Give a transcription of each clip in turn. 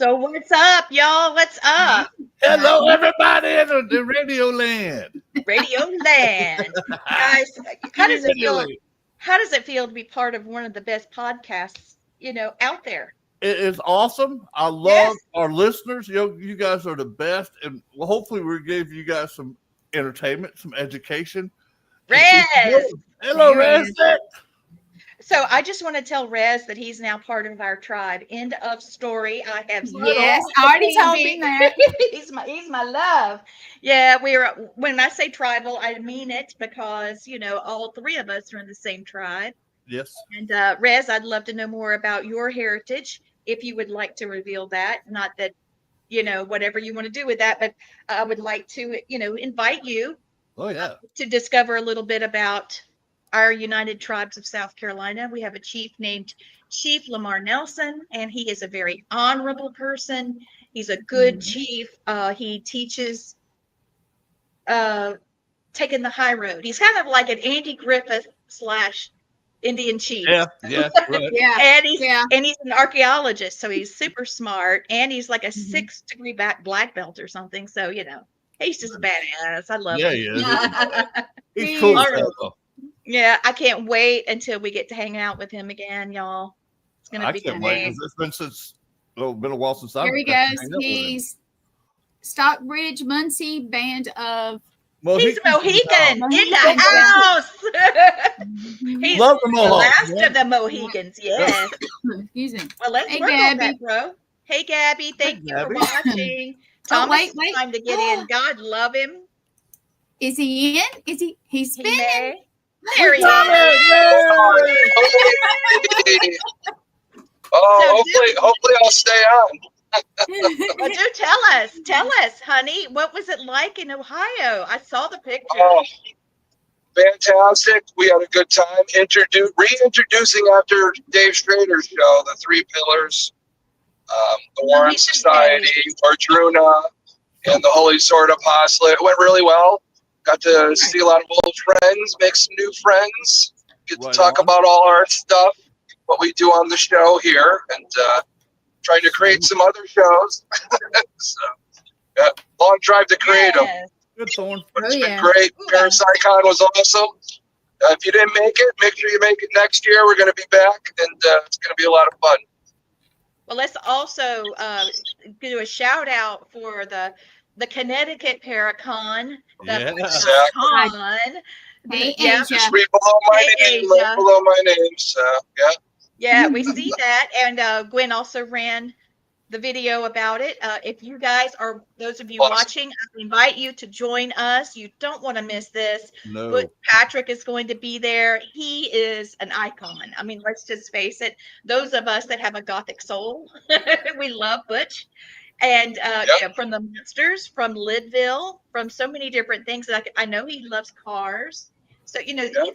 So what's up, y'all? What's up? Hello, everybody in the radio land. Radio Land. Guys, how does it Radio feel? land. How does it feel to be part of one of the best podcasts, out there? It is awesome. I Yes. love our listeners. You guys are the best, and hopefully we give you guys some entertainment, some education. Rez. Hello, Rez. So I just want to tell Rez that he's now part of our tribe. End of story. I have Yes, I already told him that. he's my love. Yeah, when I say tribal, I mean it because all three of us are in the same tribe. Yes. And Rez, I'd love to know more about your heritage if you would like to reveal that. Not that whatever you want to do with that, but I would like to invite you. Oh yeah. To discover a little bit about our United Tribes of South Carolina. We have a chief named Chief Lamar Nelson, and he is a very honorable person. He's a good chief. He teaches taking the high road. He's kind of like an Andy Griffith / Indian chief. Yeah, right. Yeah. And he's an archaeologist, so he's super smart, and he's like a 6th-degree black belt or something. So he's just a badass. I love him. Yeah. He's cool. Yeah, I can't wait until we get to hang out with him again, y'all. It's gonna be I can't wait. It's been a while since I've Here he goes. He's Stockbridge Muncie Band of. Well, he's Mohican in the house. He's love the last of the Mohicans. Yes. Excuse me. Well, let's work on that, bro. Hey, Gabby. Thank you for watching. Thomas, wait. Time to get in. God love him. Is he in? He's spinning? There he is. Hopefully I'll stay on. Well, do tell us, honey, what was it like in Ohio? I saw the picture. Oh, fantastic. We had a good time. Reintroducing after Dave Schrader's show, the 3 pillars, the Warren Society, Arjuna, and the Holy Sword Apostolate. It went really well. Got to see a lot of old friends, make some new friends, get to talk about all our stuff, what we do on the show here, and trying to create some other shows. So, long drive to create them. Good, Thorn. But it's been great. Parapsychon was awesome. If you didn't make it, make sure you make it next year. We're going to be back, and it's going to be a lot of fun. Well, let's also do a shout out for the Connecticut Paracon. Just read below my name. Right below my name. So, Yeah, we see that. And Gwen also ran the video about it. If you guys are, those of you watching, I invite you to join us. You don't want to miss this. No. But Patrick is going to be there. He is an icon. I mean, let's just face it. Those of us that have a Gothic soul, we love Butch. And from the Monsters, from Lidville, from so many different things. I know he loves cars. So, he's a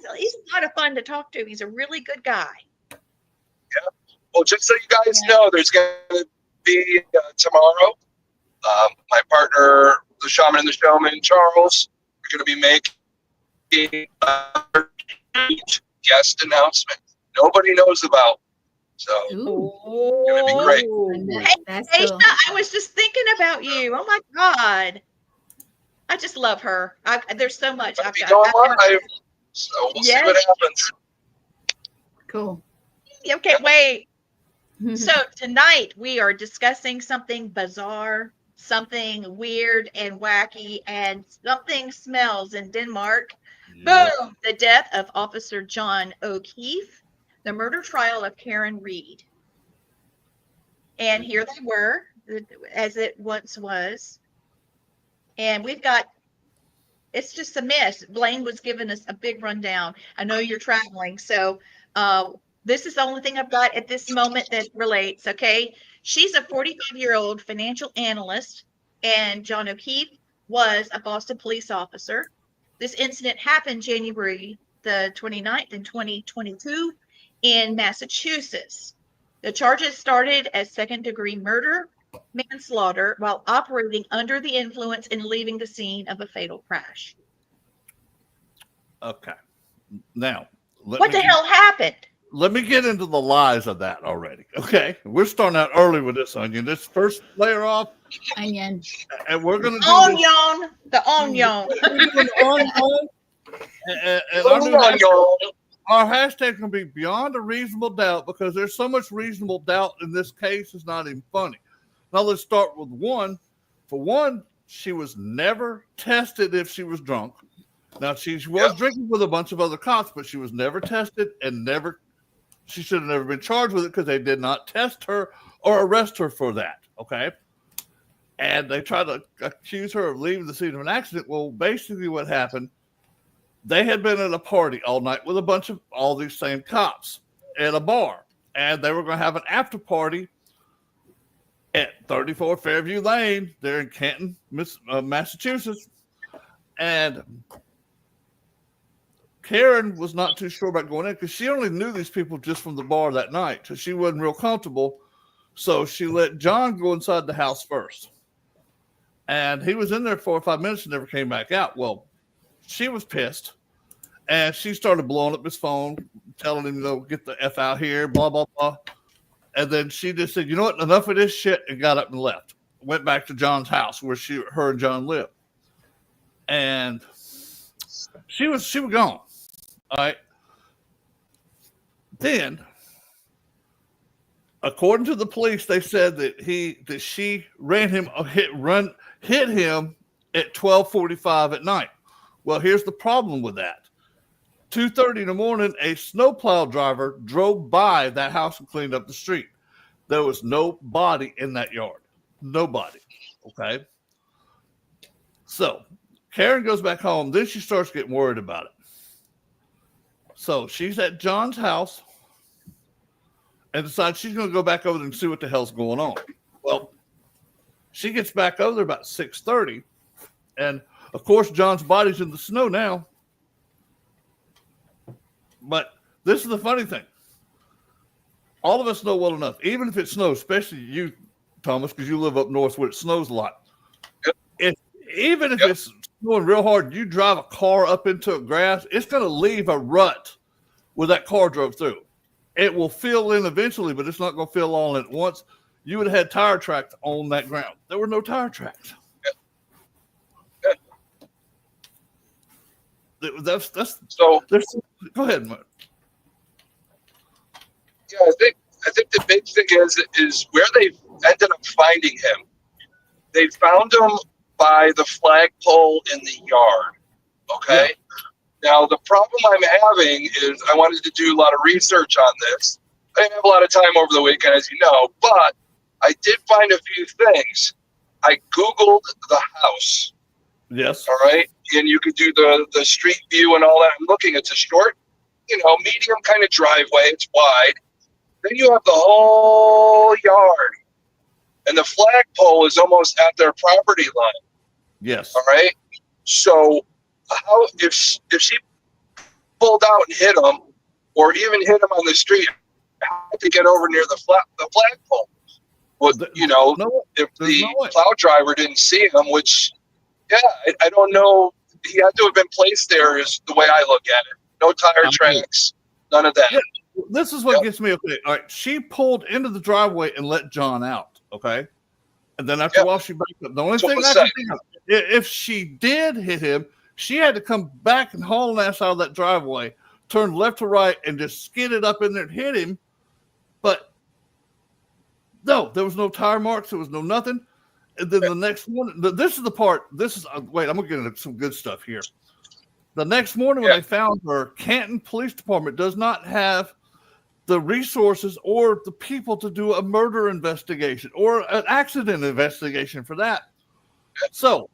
lot of fun to talk to. He's a really good guy. Yeah. Well, just so you guys know, there's going to be tomorrow, my partner, the shaman and the showman, Charles, we're going to be making a guest announcement nobody knows about. So it's going to be great. Hey, Aisha, I was just thinking about you. Oh my God. I just love her. There's so much I've got. So we'll see what happens. Cool. You can't wait. So tonight we are discussing something bizarre, something weird and wacky, and something smells in Denmark. Yeah. Boom! The death of Officer John O'Keefe, the murder trial of Karen Reed. And here they were, as it once was. And we've got, it's just a mess. Blaine was giving us a big rundown. I know you're traveling, so this is the only thing I've got at this moment that relates, okay? She's a 45-year-old financial analyst, and John O'Keefe was a Boston police officer. This incident happened January the 29th in 2022 in Massachusetts. The charges started as second-degree murder, manslaughter, while operating under the influence and leaving the scene of a fatal crash. Okay. Now, what the hell happened? let me get into the lies of that already. Okay, we're starting out early with this onion. This first layer off, Onion. and we're gonna do this. Onion, the onion. We're doing onion, and our hashtag can be beyond a reasonable doubt because there's so much reasonable doubt in this case. It's not even funny. Now let's start with one. For one, she was never tested if she was drunk. Now she was drinking with a bunch of other cops, but she was never tested and she should have never been charged with it because they did not test her or arrest her for that. Okay. And they tried to accuse her of leaving the scene of an accident. Well, basically what happened, they had been at a party all night with a bunch of all these same cops at a bar, and they were going to have an after party at 34 Fairview Lane there in Canton, Massachusetts. And Karen was not too sure about going in because she only knew these people just from the bar that night, so she wasn't real comfortable. So she let John go inside the house first. And he was in there 4 or 5 minutes and never came back out. Well, she was pissed. And she started blowing up his phone, telling him, get the F out here, blah, blah, blah. And then she just said, you know what, enough of this shit, and got up and left. Went back to John's house where her and John lived. And she was gone. All right. Then, according to the police, they said that she hit him at 12:45 at night. Well, here's the problem with that. 2:30 in the morning, a snowplow driver drove by that house and cleaned up the street. There was nobody in that yard. Nobody. Okay. So Karen goes back home. Then she starts getting worried about it. So she's at John's house and decides she's going to go back over there and see what the hell's going on. Well, she gets back over there about 6:30. And, of course, John's body's in the snow now. But this is the funny thing. All of us know well enough, even if it snows, especially you, Thomas, because you live up north where it snows a lot. Even if it's snowing real hard, you drive a car up into a grass, it's going to leave a rut where that car drove through. It will fill in eventually, but it's not going to fill all in at once. You would have had tire tracks on that ground. There were no tire tracks. That's so. Go ahead, Mark. Yeah, I think the big thing is where they ended up finding him. They found him by the flagpole in the yard. Okay. Yeah. Now the problem I'm having is I wanted to do a lot of research on this. I didn't have a lot of time over the weekend, as you know, but I did find a few things. I Googled the house. Yes. All right. And you could do the street view and all that. I'm looking, it's a short, medium kind of driveway. It's wide. Then you have the whole yard. And the flagpole is almost at their property line. Yes. All right. So how if she pulled out and hit him, or even hit him on the street, how to get over near the flagpole? Well, if the plow driver didn't see him, which, I don't know. He had to have been placed there is the way I look at it. No tire tracks, none of that. Yeah, this is what gets me okay. All right. She pulled into the driveway and let John out. Okay. And then after a while, she backed up. The only thing I can think of, if she did hit him, she had to come back and haul an ass out of that driveway, turn left to right, and just skid it up in there and hit him. But no, there was no tire marks. There was no nothing. And then the next one, this is the part. Wait, I'm going to get into some good stuff here. The next morning when they found her, Canton Police Department does not have the resources or the people to do a murder investigation or an accident investigation for that. So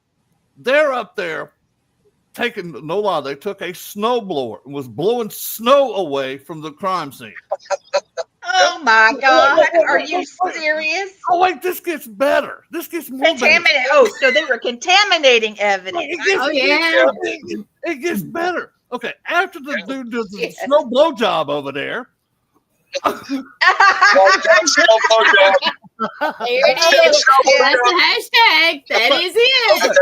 they're up there taking, no lie, they took a snowblower and was blowing snow away from the crime scene. Oh my God! Are you serious? Oh wait, this gets better. This gets more contaminated. Oh, so they were contaminating evidence. It gets better. Okay, after the dude does the snow blow job over there. There it is. That's the hashtag. That is it.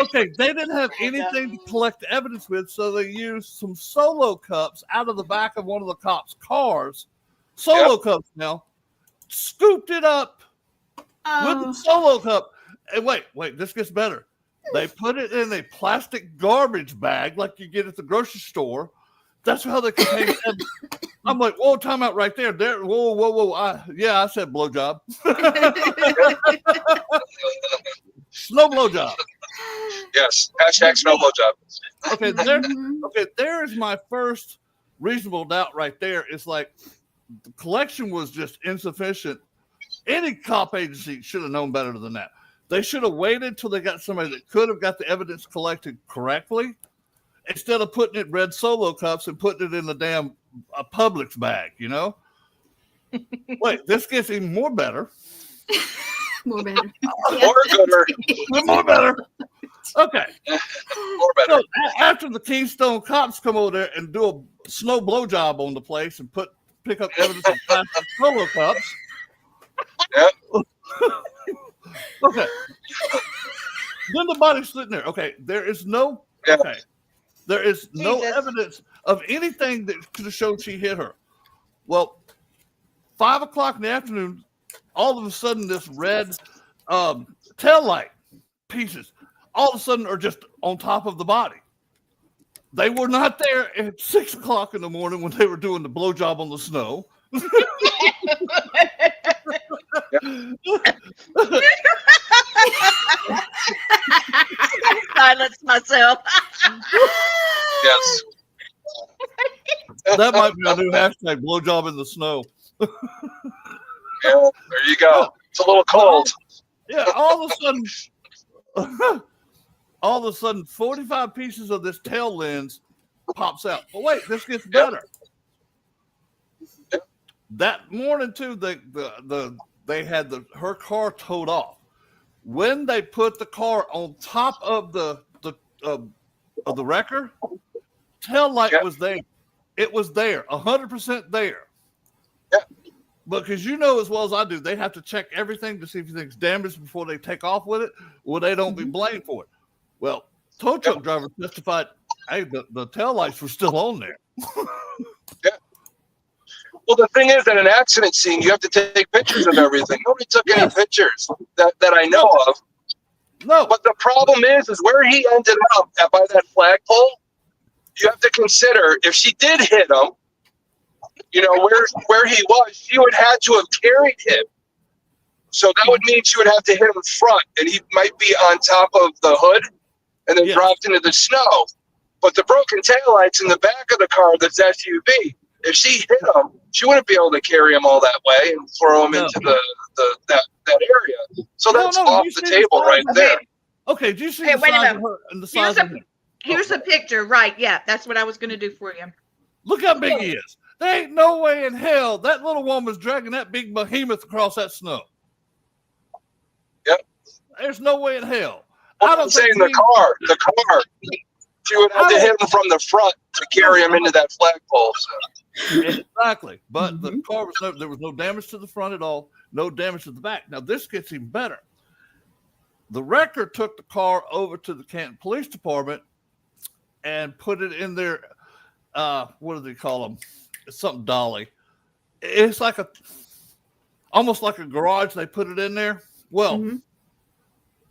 Okay, they didn't have anything to collect the evidence with, so they used some Solo cups out of the back of one of the cops' cars. Solo cups now. Scooped it up with the Solo cup. And wait, this gets better. They put it in a plastic garbage bag like you get at the grocery store. That's how they contain evidence. I'm like, whoa, time out right there. Whoa. I said blowjob. Snow blowjob. Yes. Hashtag snow blowjob. Okay, there is my first reasonable doubt right there. It's like the collection was just insufficient. Any cop agency should have known better than that. They should have waited till they got somebody that could have got the evidence collected correctly instead of putting it in red Solo cups and putting it in the damn Publix bag, you know? Wait, this gets even more better. More better. More gooder. More better. Okay. More better. So after the Keystone cops come over there and do a snow blowjob on the place and pick up evidence of plastic Solo cups. Yep. Okay. Then the body's sitting there. Okay, there is no Jesus. evidence of anything that could have shown she hit her. Well, 5 o'clock in the afternoon, all of a sudden this red tail light pieces all of a sudden are just on top of the body. They were not there at 6 o'clock in the morning when they were doing the blowjob on the snow. Silence myself. Yes. That might be a new hashtag, blowjob in the snow. Yeah, there you go. It's a little cold. Yeah, all of a sudden, 45 pieces of this tail lens pops out. But wait, this gets better. That morning too, they had her car towed off. When they put the car on top of the wrecker, tail light was there. It was there, 100% there. Yeah. Because you know as well as I do, they have to check everything to see if anything's damaged before they take off with it, or they don't be blamed for it. Well, tow truck driver testified, hey, the tail lights were still on there. Yeah. Well, the thing is, at an accident scene, you have to take pictures of everything. Nobody took any pictures that I know of. No. But the problem is where he ended up by that flagpole. You have to consider if she did hit him, you know, where he was, she would have to have carried him. So that would mean she would have to hit him front, and he might be on top of the hood and then dropped into the snow. But the broken taillights in the back of the car, that's SUV, if she hit him, she wouldn't be able to carry him all that way and throw him into that area. So that's off the table right there. Okay, do you see Hey, the wait a size minute. of her and the size of him? Here's a picture, right? Yeah, that's what I was going to do for you. Look how big he is. There ain't no way in hell that little woman's dragging that big behemoth across that snow. Yep. There's no way in hell. I'm saying the car. She would have to hit him from the front to carry him into that flagpole. So. Exactly. But the car there was no damage to the front at all, no damage to the back. Now this gets even better. The wrecker took the car over to the Canton Police Department and put it in their what do they call them? It's something dolly. It's like almost like a garage. They put it in there. Well,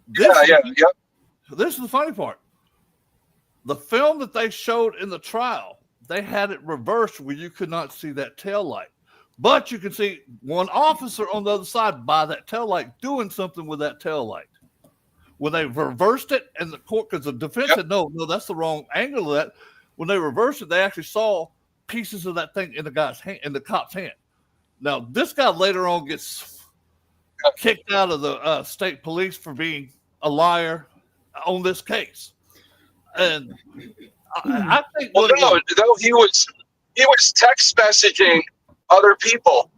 this is the funny part. The film that they showed in the trial, they had it reversed where you could not see that tail light. But you can see one officer on the other side by that tail light doing something with that tail light. When they reversed it, and the court, because the defense said, no, that's the wrong angle of that. When they reversed it, they actually saw pieces of that thing in the guy's hand, in the cop's hand. Now, this guy later on gets kicked out of the state police for being a liar on this case. And I think he was text messaging other people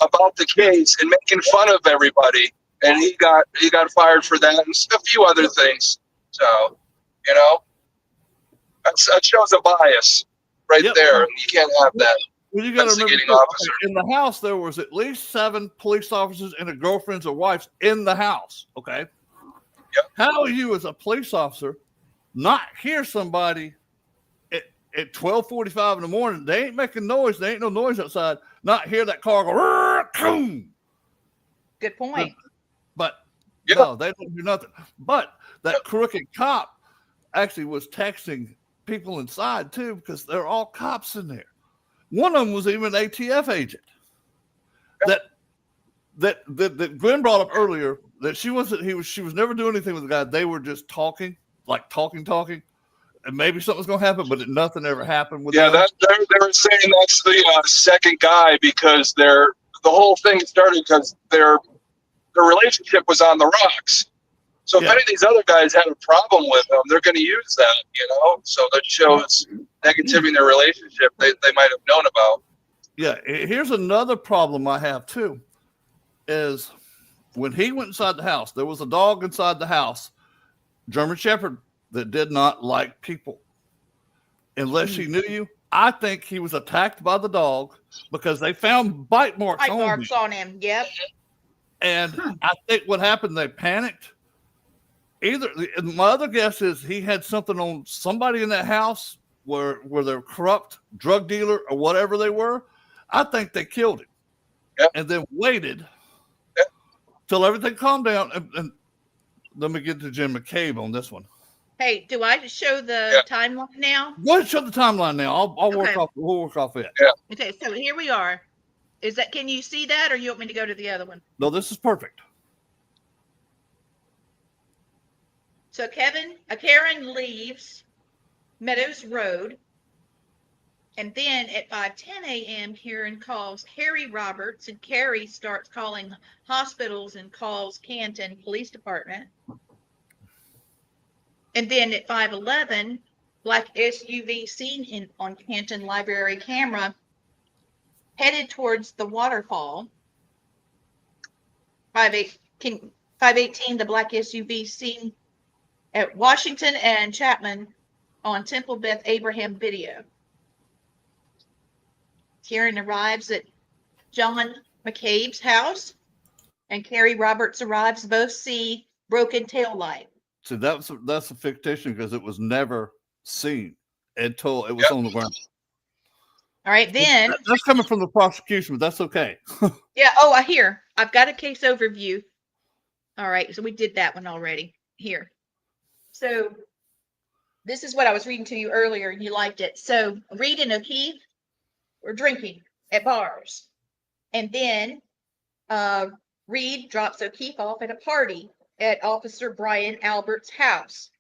about the case and making fun of everybody, and he got fired for that and a few other things. So, you know, that shows a bias there, and you can't have that. Well, you got to remember, in the house there was at least 7 police officers and their girlfriends or wives in the house. Okay. How are you as a police officer not hear somebody at 12:45 in the morning? They ain't making noise. There ain't no noise outside. Not hear that car go, boom. Good point. But no, they don't do nothing. But that crooked cop actually was texting people inside too, because they're all cops in there. One of them was even an ATF agent. That Glenn brought up earlier, that she was never doing anything with the guy. They were just talking, and maybe something's gonna happen, but nothing ever happened with them. They were saying that's the second guy, because the whole thing started because their relationship was on the rocks. So if any of these other guys had a problem with them, they're going to use that, So that shows negativity in their relationship they might have known about. Yeah, here's another problem I have too, is when he went inside the house, there was a dog inside the house, German Shepherd, that did not like people. Unless he knew you, I think he was attacked by the dog because they found bite marks on him. Yep. And I think what happened, they panicked. My other guess is he had something on somebody in that house where they're corrupt drug dealer or whatever they were. I think they killed him and then waited till everything calmed down. And let me get to Jim McCabe on this one. Hey, do I show the timeline now? Go ahead and show the timeline now. We'll work off it. Yeah. Okay, so here we are. Can you see that, or you want me to go to the other one? No, this is perfect. So Karen leaves Meadows Road, and then at 5:10 a.m., Karen calls Harry Roberts, and Carrie starts calling hospitals and calls Canton Police Department. And then at 5:11, black SUV seen on Canton Library camera headed towards the waterfall. 5:18, the black SUV seen at Washington and Chapman on Temple Beth Abraham video. Karen arrives at John McCabe's house, and Carrie Roberts arrives. Both see broken tail light. So that's a fictitious, because it was never seen until it was on the ground. All right, then that's coming from the prosecution, but that's okay. Yeah. I've got a case overview. All right, so we did that one already. Here. So this is what I was reading to you earlier, and you liked it. So Reed and O'Keefe were drinking at bars, and then Reed drops O'Keefe off at a party at Officer Brian Albert's house,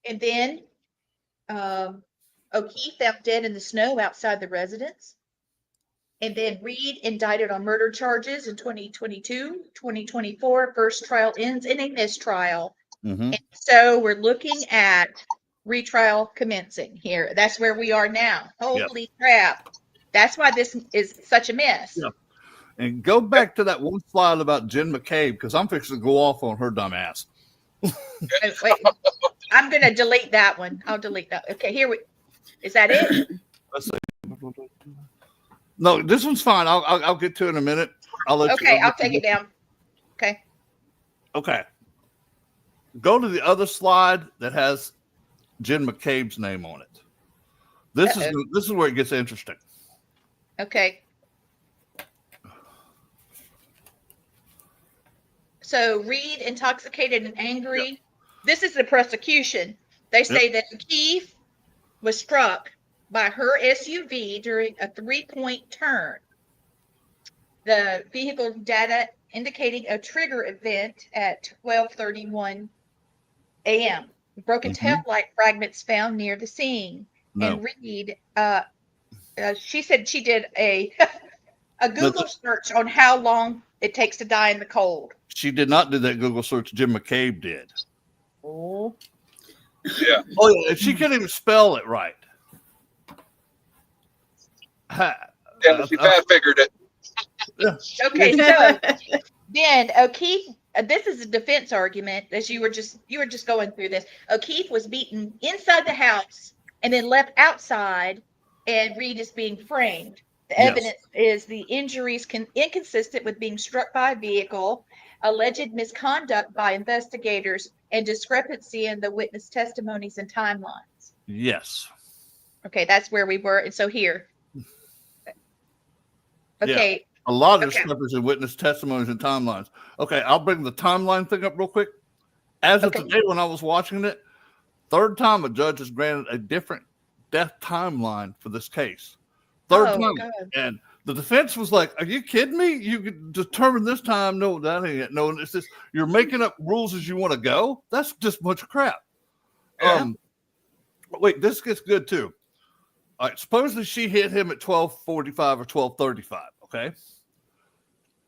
and then O'Keefe found dead in the snow outside the residence. And then Reed indicted on murder charges in 2022, 2024. First trial ends in a mistrial. Mm-hmm. And so we're looking at retrial commencing here. That's where we are now. Holy crap. That's why this is such a mess. Yeah. And go back to that one slide about Jen McCabe, because I'm fixing to go off on her dumb ass. Wait, I'm going to delete that one. I'll delete that. Okay, is that it? Let's see. No, this one's fine. I'll get to it in a minute. I'll take it down. Okay. Okay. Go to the other slide that has Jen McCabe's name on it. This is where it gets interesting. Okay. So Reed, intoxicated and angry. Yep. This is the prosecution. They say that Keith was struck by her SUV during a 3-point turn. The vehicle data indicating a trigger event at 12:31 a.m. Broken tail light fragments found near the scene. No. And Reed, she said she did a Google search on how long it takes to die in the cold. She did not do that Google search. Jim McCabe did. Oh. Yeah. Oh, yeah. She couldn't even spell it right. She figured it. Okay, so then O'Keefe, this is a defense argument, as you were just going through this. O'Keefe was beaten inside the house and then left outside, and Reed is being framed. The evidence is the injuries inconsistent with being struck by a vehicle, alleged misconduct by investigators, and discrepancy in the witness testimonies and timelines. Yes. Okay, that's where we were. And so here. Okay. Yeah. A lot of discrepancies in witness testimonies and timelines. Okay, I'll bring the timeline thing up real quick. As of today, when I was watching it, third time a judge has granted a different death timeline for this case. Third time. God. And the defense was like, are you kidding me? You could determine this time. No, that ain't it. No, it's just you're making up rules as you want to go. That's just a bunch of crap. Yeah. Wait, this gets good too. All right, supposedly she hit him at 12:45 or 12:35, okay?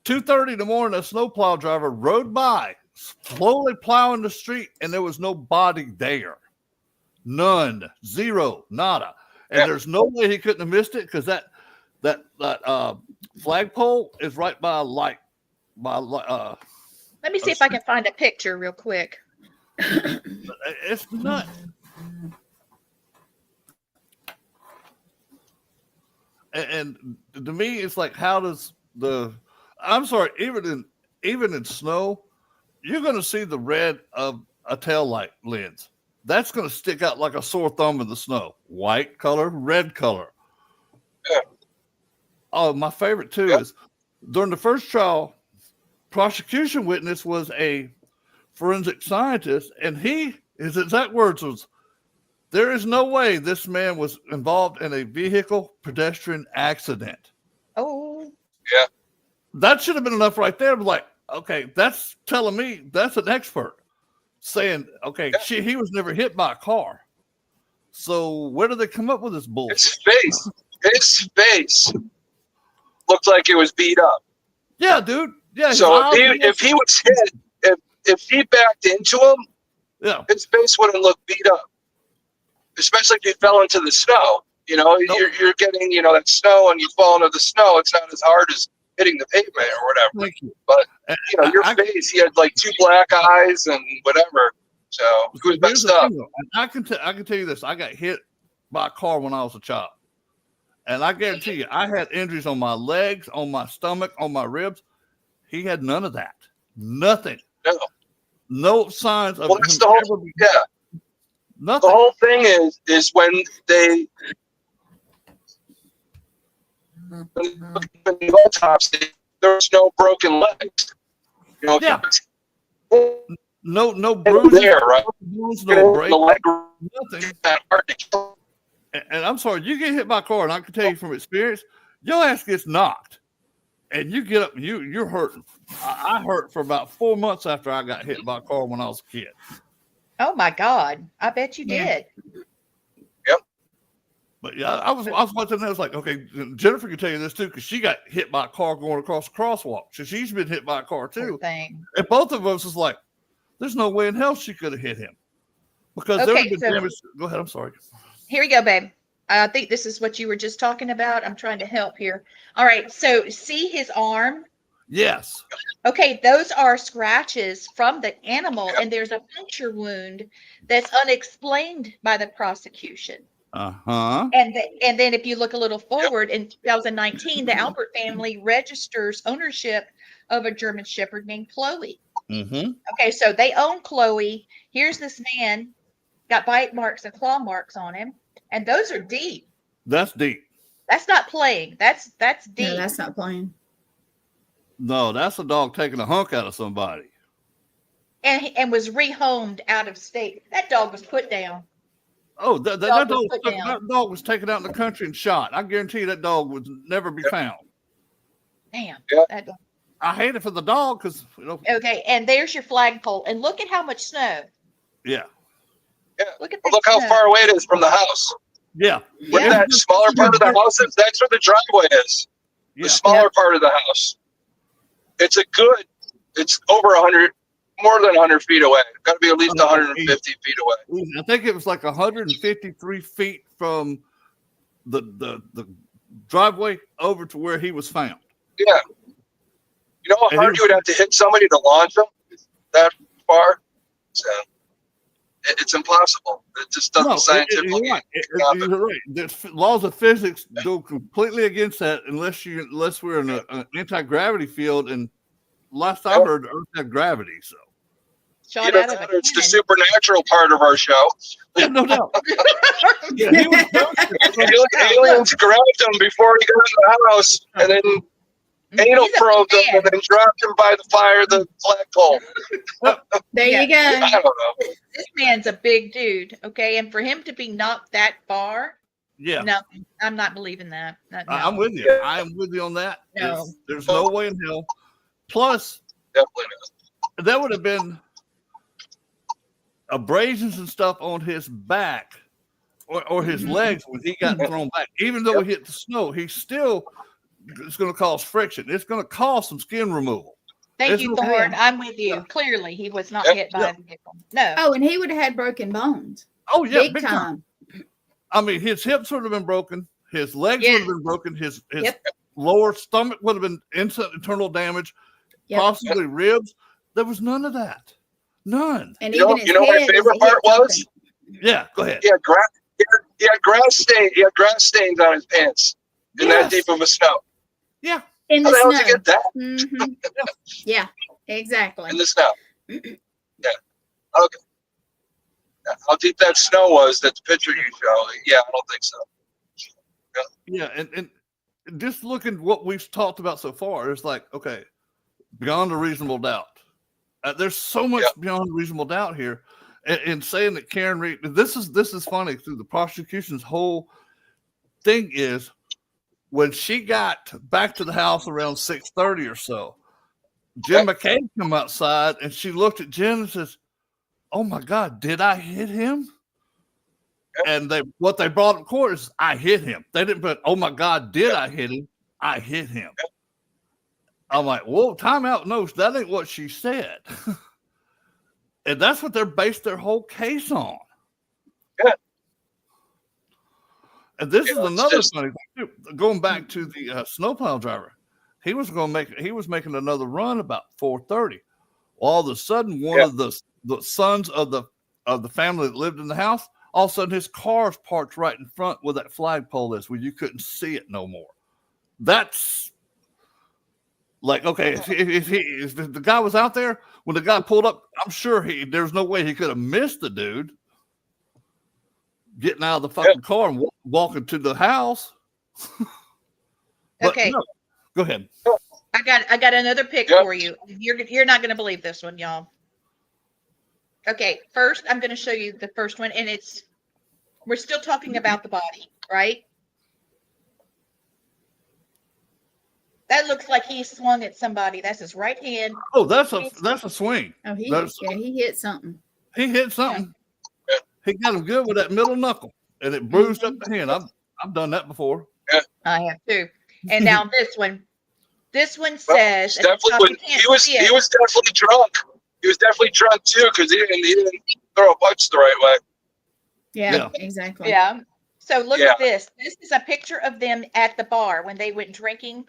2:30 in the morning, a snowplow driver rode by, slowly plowing the street, and there was no body there. None. Zero. Nada. And there's no way he couldn't have missed it because that flagpole is right by a light. Let me see if I can find a picture real quick. It's not. And to me, it's like, how does I'm sorry, even in snow, you're going to see the red of a tail light lens. That's going to stick out like a sore thumb in the snow. White color, red color. Yeah. Oh, my favorite too is during the first trial, prosecution witness was a forensic scientist, and his exact words was, there is no way this man was involved in a vehicle pedestrian accident. Oh. Yeah. That should have been enough right there. Like, okay, that's telling me that's an expert saying, okay, he was never hit by a car. So where did they come up with this bullshit? His face looked like it was beat up. Yeah, dude. Yeah. So if he was hit, if he backed into him, his face wouldn't look beat up. Especially if you fell into the snow. You know, you're getting, that snow and you fall into the snow. It's not as hard as hitting the pavement or whatever. Thank you. But, your face, he had like two black eyes and whatever. So he was messed up. I can tell you this. I got hit by a car when I was a child. And I guarantee you, I had injuries on my legs, on my stomach, on my ribs. He had none of that. Nothing. No signs of that's the whole, nothing. The whole thing is when the autopsy, there was no broken legs. No bruises there, right? No break, nothing. And I'm sorry, you get hit by a car, and I can tell you from experience, your ass gets knocked, and you get up, and you're hurting. I hurt for about 4 months after I got hit by a car when I was a kid. Oh my God! I bet you did. Yep. But yeah, I was watching that. I was like, okay, Jennifer can tell you this too, because she got hit by a car going across a crosswalk. So she's been hit by a car too. And both of us was like, there's no way in hell she could have hit him because there would have been damage. Go ahead. I'm sorry. Here we go, babe. I think this is what you were just talking about. I'm trying to help here. All right. So see his arm. Yes. Okay, those are scratches from the animal, and there's a puncture wound that's unexplained by the prosecution. Uh-huh. And then if you look a little forward, in 2019, the Albert family registers ownership of a German Shepherd named Chloe. Mm-hmm. Okay, so they own Chloe. Here's this man, got bite marks and claw marks on him, and those are deep. That's deep. That's not playing. That's deep. No, that's not playing. No, that's a dog taking a hunk out of somebody. And was rehomed out of state. That dog was put down. Oh, that dog was taken out in the country and shot. I guarantee you that dog would never be found. Damn. Yep. I hate it for the dog because, Okay, and there's your flagpole. And look at how much snow. Yeah. Yeah. Look at Look how far away it is from the house. Yeah. With that smaller part of the house, that's where the driveway is. Yeah. The smaller part of the house. It's over 100, more than 100 feet away. Got to be at least 150 feet away. I think it was like 153 feet from the driveway over to where he was found. Yeah. You know how hard you would have to hit somebody to launch them that far? So, It's impossible. It just doesn't scientifically. You're right. The laws of physics go completely against that unless we're in an anti-gravity field. And last I heard, Earth had gravity. So Shot out of a it's the supernatural part of our show. yeah, no doubt. Yeah, aliens grabbed him before he got in the house, and then anal probed him, and then dropped him by the fire, the flagpole. There you go. I don't know. This man's a big dude, okay, and for him to be knocked that far, yeah, no, I'm not believing that. No. I'm with you. I am with you on that. No. There's no way in hell. Plus, Definitely not. that would have been abrasions and stuff on his back or his legs when he got thrown back. Even though he hit the snow, it's going to cause friction. It's going to cause some skin removal. Thank you, Thorne. I'm with you. Clearly, he was not hit by a vehicle. No. Oh, and he would have had broken bones. Oh, yeah. Big time. I mean, his hips would have been broken. His legs would have been broken. His lower stomach would have been internal damage, possibly ribs. There was none of that. None. And you know my favorite part was? Yeah, go ahead. He had grass stains on his pants in that deep of a snow. Yeah. In the How the hell snow. did you get that? Mm-hmm. Yeah, exactly. In the snow. Yeah. Okay. How deep that snow was, that picture you show, yeah, I don't think so. Yeah, and just looking at what we've talked about so far, it's like, okay, beyond a reasonable doubt. There's so much beyond reasonable doubt here. And saying that Karen Reed, this is funny through the prosecution's whole thing is when she got back to the house around 6:30 or so, Jen McKay come outside and she looked at Jen and says, "Oh my God, did I hit him?" And what they brought up court is, "I hit him." They didn't put, "Oh my God, did I hit him?" I hit him. I'm like, whoa, time out. No, that ain't what she said. And that's what they're based their whole case on. Yeah. And this is another funny thing too. Going back to the snowplow driver, he was making another run about 4:30. All of a sudden, one of the sons of the family that lived in the house, all of a sudden his car's parked right in front where that flagpole is, where you couldn't see it no more. That's like, okay, if the guy was out there when the guy pulled up, I'm sure there's no way he could have missed the dude getting out of the fucking car and walking to the house. Okay, no, go ahead. I got another pick for you. You're not going to believe this one, y'all. Okay, first I'm going to show you the first one, and we're still talking about the body, right? That looks like he swung at somebody. That's his right hand. Oh, that's a swing. Oh, he hit something. He hit something. Yeah. He got him good with that middle knuckle, and it bruised up the hand. I've done that before. Yeah. I have too. And now this one says he was definitely drunk. He was definitely drunk too, because he didn't throw a punch the right way. Yeah. Exactly. Yeah. So look at this. This is a picture of them at the bar when they went drinking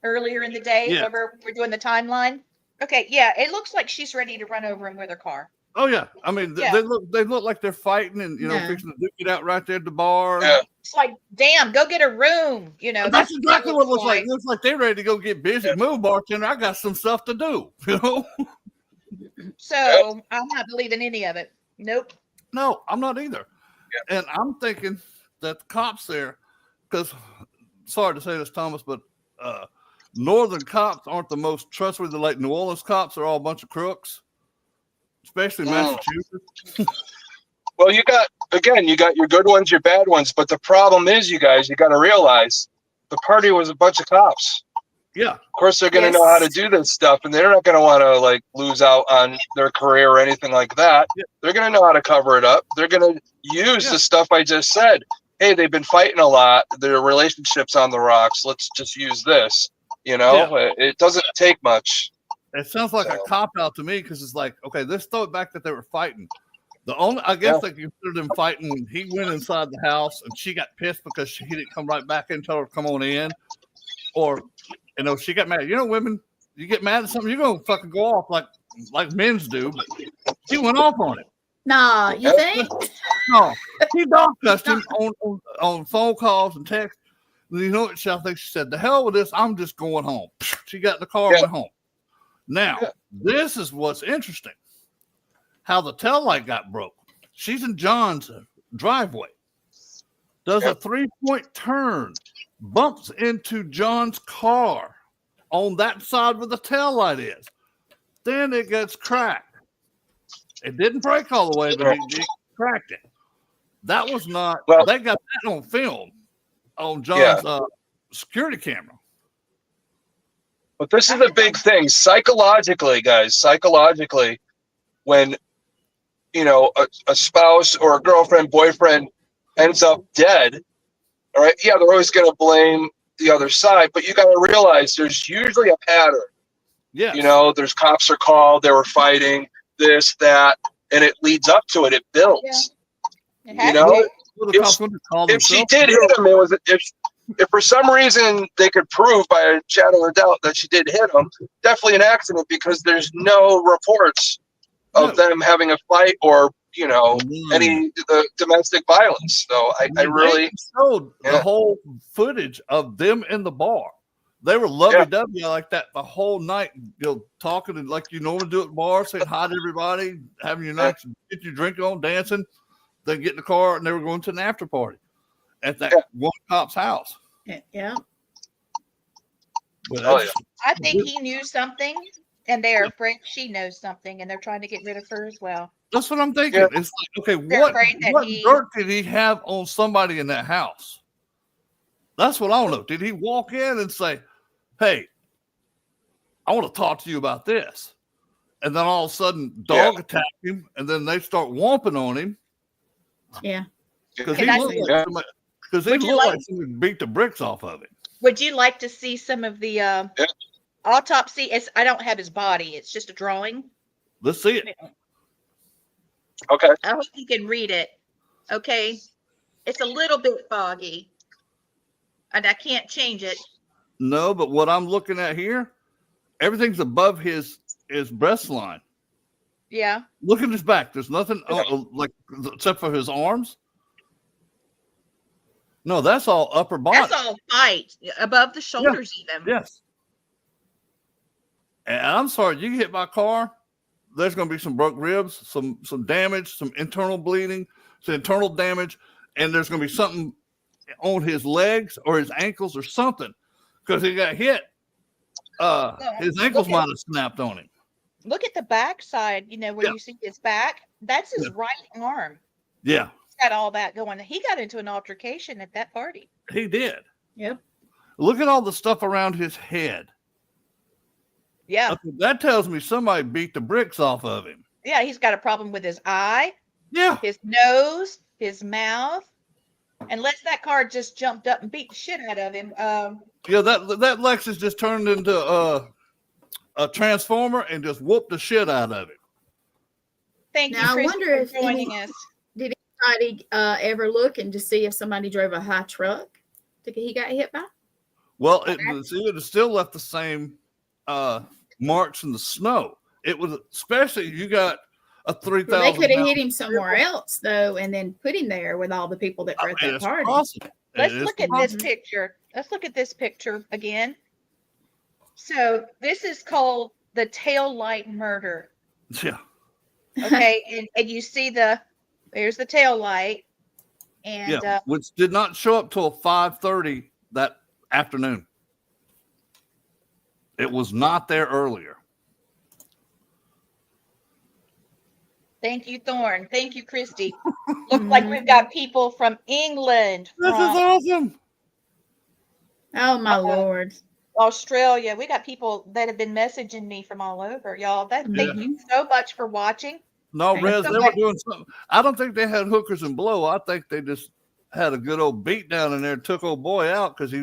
earlier in the day. Remember, we're doing the timeline. Okay, it looks like she's ready to run over him with her car. Oh yeah, I mean they look like they're fighting and fixing to duke it out right there at the bar. Yeah. It's like, damn, go get a room. That's exactly what it looks like. It looks like they're ready to go get busy. Move, bartender, I got some stuff to do. So I'm not believing any of it. Nope. No, I'm not either. Yeah. And I'm thinking that the cops there, because sorry to say this, Thomas, but northern cops aren't the most trustworthy. Like New Orleans cops are all a bunch of crooks, especially Massachusetts. Well, you got your good ones, your bad ones, but the problem is, you got to realize the party was a bunch of cops. Yeah. Of course, they're going to know how to do this stuff, and they're not going to want to lose out on their career or anything like that. Yeah. They're going to know how to cover it up. They're going to use the stuff I just said. Hey, they've been fighting a lot. Their relationship's on the rocks. Let's just use this. It doesn't take much. It sounds like a cop out to me, because it's like, okay, let's throw it back that they were fighting. I guess they considered them fighting when he went inside the house and she got pissed because he didn't come right back in and tell her to come on in. Or, she got mad. Women, you get mad at something, you're going to fucking go off like men's do. But she went off on it. Nah, you think? No, she dog cussed him on phone calls and texts. You know what? I think she said, "The hell with this! I'm just going home." She got in the car and went home. Now, this is what's interesting: how the tail light got broke. She's in John's driveway, does a 3-point turn, bumps into John's car on that side where the tail light is. Then it gets cracked. It didn't break all the way, but it cracked it. That was not. Well, they got that on film on John's security camera. But this is the big thing psychologically, guys. Psychologically, when a spouse or a girlfriend, boyfriend ends up dead, all right, yeah, they're always going to blame the other side, but you got to realize there's usually a pattern. Yeah, there's cops are called, they were fighting, this, that, and it leads up to it. It builds. Yeah. If she did hit him, if for some reason they could prove by a shadow of doubt that she did hit him, definitely an accident, because there's no reports of them having a fight or any domestic violence. So I really showed the whole footage of them in the bar. They were lovey-dovey like that the whole night, talking and like you normally do at bars, saying hi to everybody, having your nights, get your drink on, dancing. They get in the car and they were going to an after party at that one cop's house. Yeah. But I think he knew something, and they are afraid she knows something, and they're trying to get rid of her as well. That's what I'm thinking. Yeah. It's like, okay, what dirt did he have on somebody in that house? That's what I want to know. Did he walk in and say, "Hey, I want to talk to you about this," and then all of a sudden, dog attack him, and then they start whomping on him? Yeah, because he looked like somebody beat the bricks off of him. Would you like to see some of the autopsy? I don't have his body; it's just a drawing. Let's see it. Okay. I hope you can read it. Okay, it's a little bit foggy, and I can't change it. No, but what I'm looking at here, everything's above his breast line. Yeah. Look at his back. There's nothing like except for his arms. No, that's all upper body. That's all fight above the shoulders, even. Yes. And I'm sorry, you hit my car, there's going to be some broke ribs, some damage, some internal bleeding, some internal damage, and there's going to be something on his legs or his ankles or something because he got hit. His ankles might have snapped on him. Look at the back side, where you see his back. That's his right arm. Yeah. He's got all that going. He got into an altercation at that party. He did. Yep. Look at all the stuff around his head. Yeah. That tells me somebody beat the bricks off of him. Yeah, he's got a problem with his eye. Yeah. His nose, his mouth. Unless that car just jumped up and beat the shit out of him. Yeah, that Lexus just turned into a transformer and just whooped the shit out of it. Thank you, now, Chris, I wonder for joining us. Did anybody ever look and to see if somebody drove a high truck that he got hit by? Well, it still left the same marks in the snow. It was, especially you got a 3,000. Well, they could have hit him somewhere else though, and then put him there with all the people that were at that party. Possible. Let's look at this picture. Let's look at this picture again. So this is called the tail light murder. Yeah. Okay, and you see there's the tail light, and which did not show up till 5:30 that afternoon. It was not there earlier. Thank you, Thorne. Thank you, Christy. Looks like we've got people from England. This is awesome. Oh my Lord. Australia. We got people that have been messaging me from all over, y'all. Thank you so much for watching. No, Rez, they were doing something. I don't think they had hookers and blow. I think they just had a good old beat down in there and took old boy out because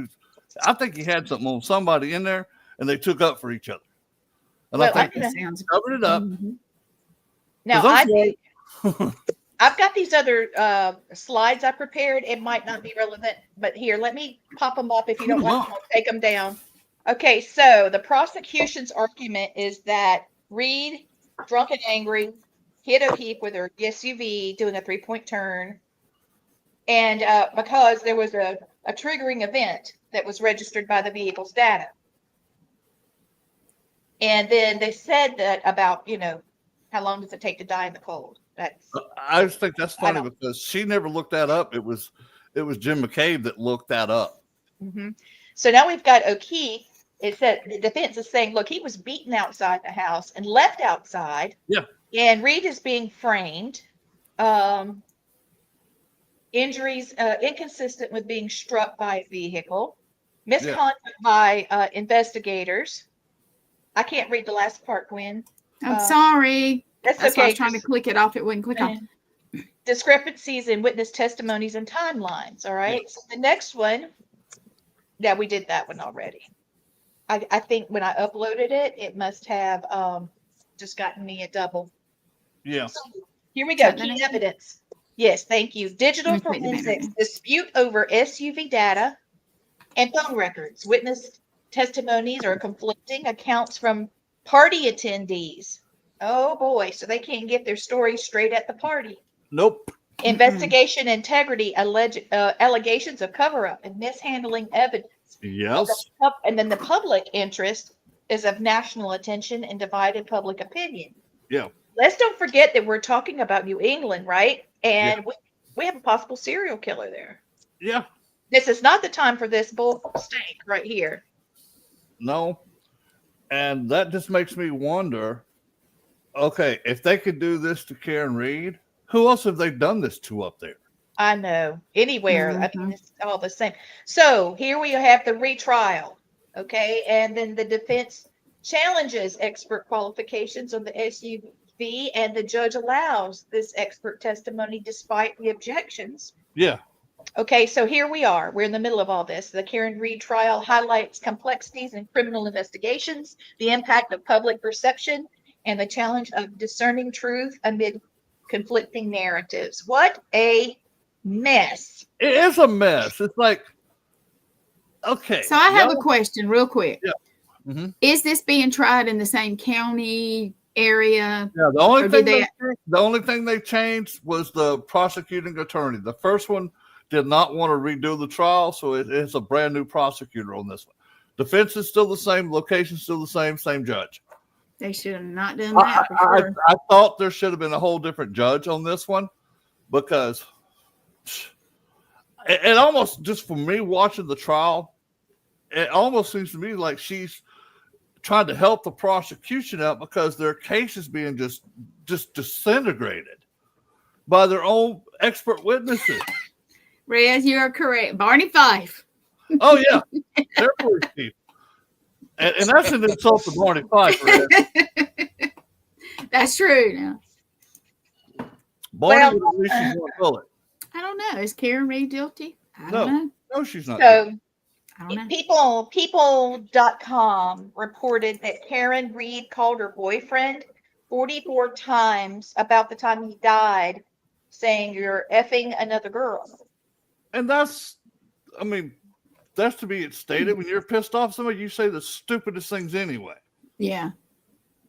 I think he had something on somebody in there and they took up for each other. And I think they covered it up. Mm-hmm. Now, I've got these other slides I prepared. It might not be relevant, but here, let me pop them up. If you don't want them, I'll take them down. Okay, so the prosecution's argument is that Reed, drunk and angry, hit O'Keefe with her SUV doing a 3-point turn. And because there was a triggering event that was registered by the vehicle's data. And then they said that about, how long does it take to die in the cold? I just think that's funny because she never looked that up. It was Jim McCabe that looked that up. Mm-hmm. So now we've got O'Keefe. It said the defense is saying, look, he was beaten outside the house and left outside. Yeah. And Reed is being framed. Injuries inconsistent with being struck by a vehicle. Misconduct by investigators. I can't read the last part, Gwen. I'm sorry. That's okay. I was trying to click it off. It wouldn't click off. Discrepancies in witness testimonies and timelines. All right. Yeah. So the next one, we did that one already. I think when I uploaded it, it must have just gotten me a double. Yeah. So here we go. Key evidence. Yes, thank you. Digital forensics, dispute over SUV data and phone records. Witness testimonies are conflicting accounts from party attendees. Oh boy, so they can't get their story straight at the party. Nope. Investigation integrity, allegations of cover-up and mishandling evidence. Yes. And then the public interest is of national attention and divided public opinion. Yeah. Let's don't forget that we're talking about New England, right? And we have a possible serial killer there. Yeah. This is not the time for this bull steak right here. No. And that just makes me wonder, okay, if they could do this to Karen Reed, who else have they done this to up there? I know. Anywhere. I mean, it's all the same. So here we have the retrial. Okay. And then the defense challenges expert qualifications on the SUV, and the judge allows this expert testimony despite the objections. Yeah. Okay, so here we are. We're in the middle of all this. The Karen Reed trial highlights complexities in criminal investigations, the impact of public perception, and the challenge of discerning truth amid conflicting narratives. What a mess. It is a mess. It's like, okay. So I have a question real quick. Yeah. Mm-hmm. Is this being tried in the same county area? Yeah, the only thing they changed was the prosecuting attorney. The first one did not want to redo the trial, so it's a brand new prosecutor on this one. Defense is still the same, location still the same judge. They should have not done that before. I thought there should have been a whole different judge on this one, because it almost, just for me watching the trial, it almost seems to me like she's trying to help the prosecution out because their case is being just disintegrated by their own expert witnesses. Rez, you are correct. Barney Fife. Oh yeah, terrible Steve. And that's an insult to Barney Fife. Rez. That's true. Now, Barney would at least she's one bullet. I don't know. Is Karen Reed guilty? I don't know. No, she's not. So, I don't know. People.com reported that Karen Reed called her boyfriend 44 times about the time he died, saying, "You're effing another girl." And that's to be stated. When you're pissed off somebody, you say the stupidest things anyway. Yeah.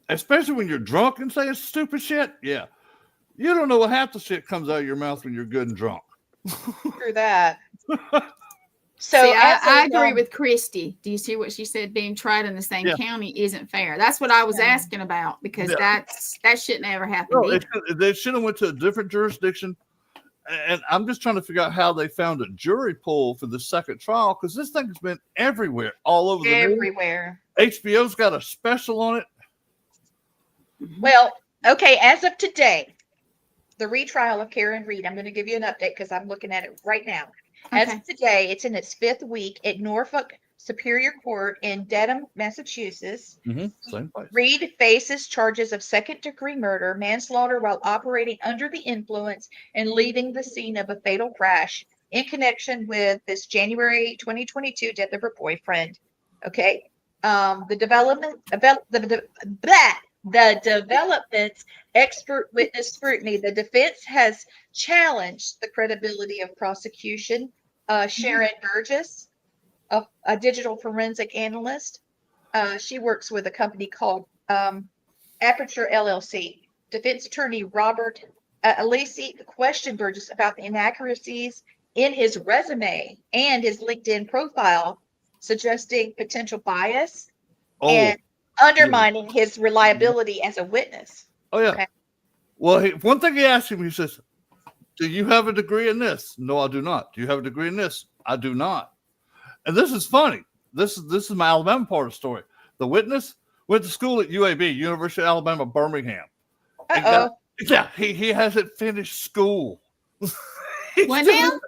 Especially when you're drunk and saying stupid shit. Yeah. You don't know what half the shit comes out of your mouth when you're good and drunk. Through that. So see, I agree with Christy. Do you see what she said? Being tried in the same county isn't fair. That's what I was asking about, because that shouldn't ever happen. No, they should have went to a different jurisdiction. And I'm just trying to figure out how they found a jury pool for the second trial, because this thing has been everywhere, all over the everywhere. HBO's got a special on it. Well, okay, as of today, the retrial of Karen Reed, I'm going to give you an update because I'm looking at it right now. As of today, it's in its 5th week at Norfolk Superior Court in Dedham, Massachusetts. Same place. Reed faces charges of second-degree murder, manslaughter while operating under the influence, and leaving the scene of a fatal crash in connection with this January 2022 death of her boyfriend. Okay. The development's expert witness scrutiny. The defense has challenged the credibility of prosecution. Sharon Burgess, a digital forensic analyst. She works with a company called Aperture LLC. defense attorney Robert Alisi questioned Burgess about the inaccuracies in his resume and his LinkedIn profile, suggesting potential bias and undermining his reliability as a witness. Oh, yeah. Okay. Well, one thing he asked him, he says, do you have a degree in this? No, I do not. Do you have a degree in this? I do not. And this is funny. This is my Alabama part of the story. The witness went to school at UAB, University of Alabama, Birmingham. Yeah, he hasn't finished school. What now?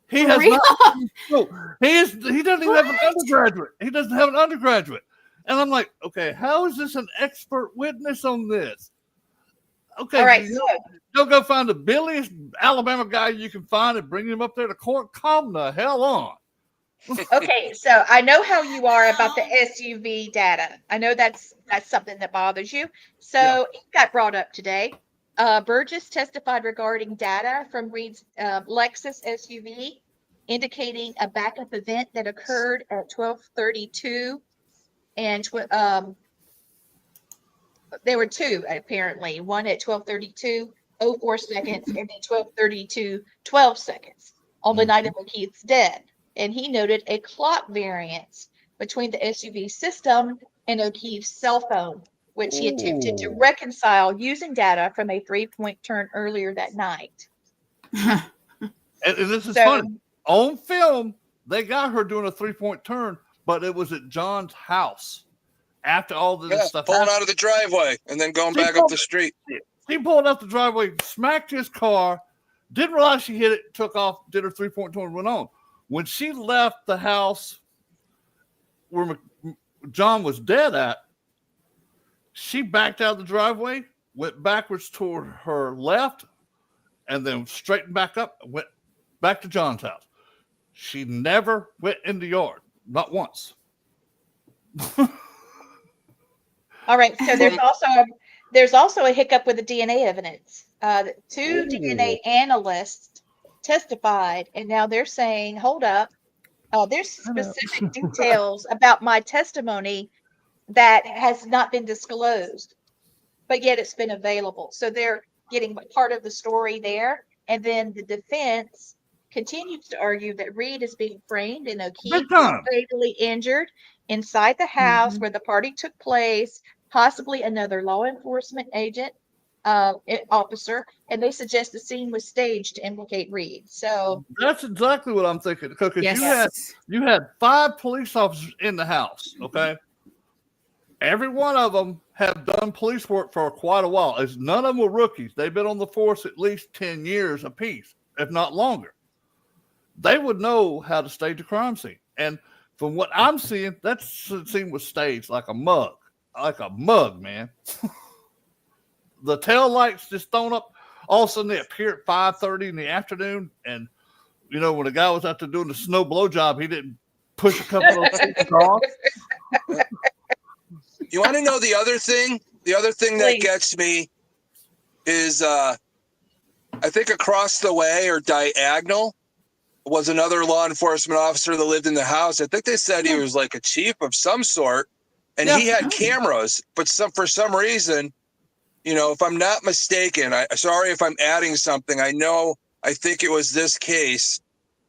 He has not. He doesn't even have an undergraduate. He doesn't have an undergraduate. And I'm like, okay, how is this an expert witness on this? Okay, all right. You'll go find the billiest Alabama guy you can find and bring him up there to court. Calm the hell on. Okay, so I know how you are about the SUV data. I know that's something that bothers you. So it got brought up today. Burgess testified regarding data from Reed's Lexus SUV, indicating a backup event that occurred at 12:32, and there were two apparently. One at 12:32, 04 seconds, and then 12:32, 12 seconds on the night of O'Keefe's death. And he noted a clock variance between the SUV system and O'Keefe's cell phone, which he attempted to reconcile using data from a 3-point turn earlier that night. And this is funny. On film, they got her doing a 3-point turn, but it was at John's house after all of this stuff pulling happened. out of the driveway and then going back up the street. He pulled out the driveway, smacked his car, didn't realize she hit it, took off, did her 3-point turn, went on. When she left the house where John was dead at, she backed out of the driveway, went backwards toward her left, and then straightened back up and went back to John's house. She never went in the yard, not once. All right, so there's also a hiccup with the DNA evidence. Two DNA analysts testified, and now they're saying, hold up, there's specific details about my testimony that has not been disclosed, but yet it's been available. So they're getting part of the story there. And then the defense continues to argue that Reed is being framed and O'Keefe is fatally injured inside the house where the party took place, possibly another law enforcement agent, officer, and they suggest the scene was staged to implicate Reed. So that's exactly what I'm thinking. Because you had 5 police officers in the house. Okay, every one of them have done police work for quite a while. As none of them were rookies. They've been on the force at least 10 years apiece, if not longer. They would know how to stage a crime scene. And from what I'm seeing, that scene was staged like a mug, man. The tail lights just thrown up. All of a sudden, they appear at 5:30 in the afternoon. And, when the guy was out there doing the snow blow job, he didn't push a couple of things off. You want to know the other thing? The other thing that gets me is, I think across the way or diagonal was another law enforcement officer that lived in the house. I think they said he was like a chief of some sort, and he had cameras. But for some reason, if I'm not mistaken, sorry if I'm adding something. I think it was this case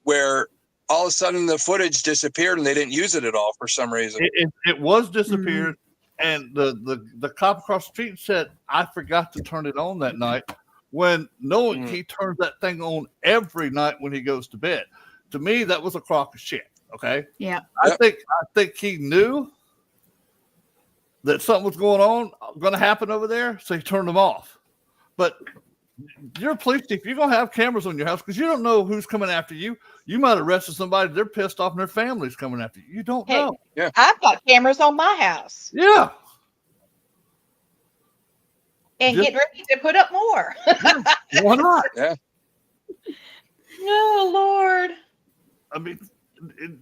where all of a sudden the footage disappeared and they didn't use it at all for some reason. It was disappeared, and the cop across the street said, I forgot to turn it on that night, when knowing he turns that thing on every night when he goes to bed. To me, that was a crock of shit, okay? Yeah. I think he knew that something was going to happen over there, so he turned them off. But you're a police chief. You're going to have cameras on your house because you don't know who's coming after you. You might have arrested somebody. They're pissed off and their family's coming after you. You don't know. Yeah. I've got cameras on my house. Yeah. And get ready to put up more. Why not? Yeah. No, Lord. I mean,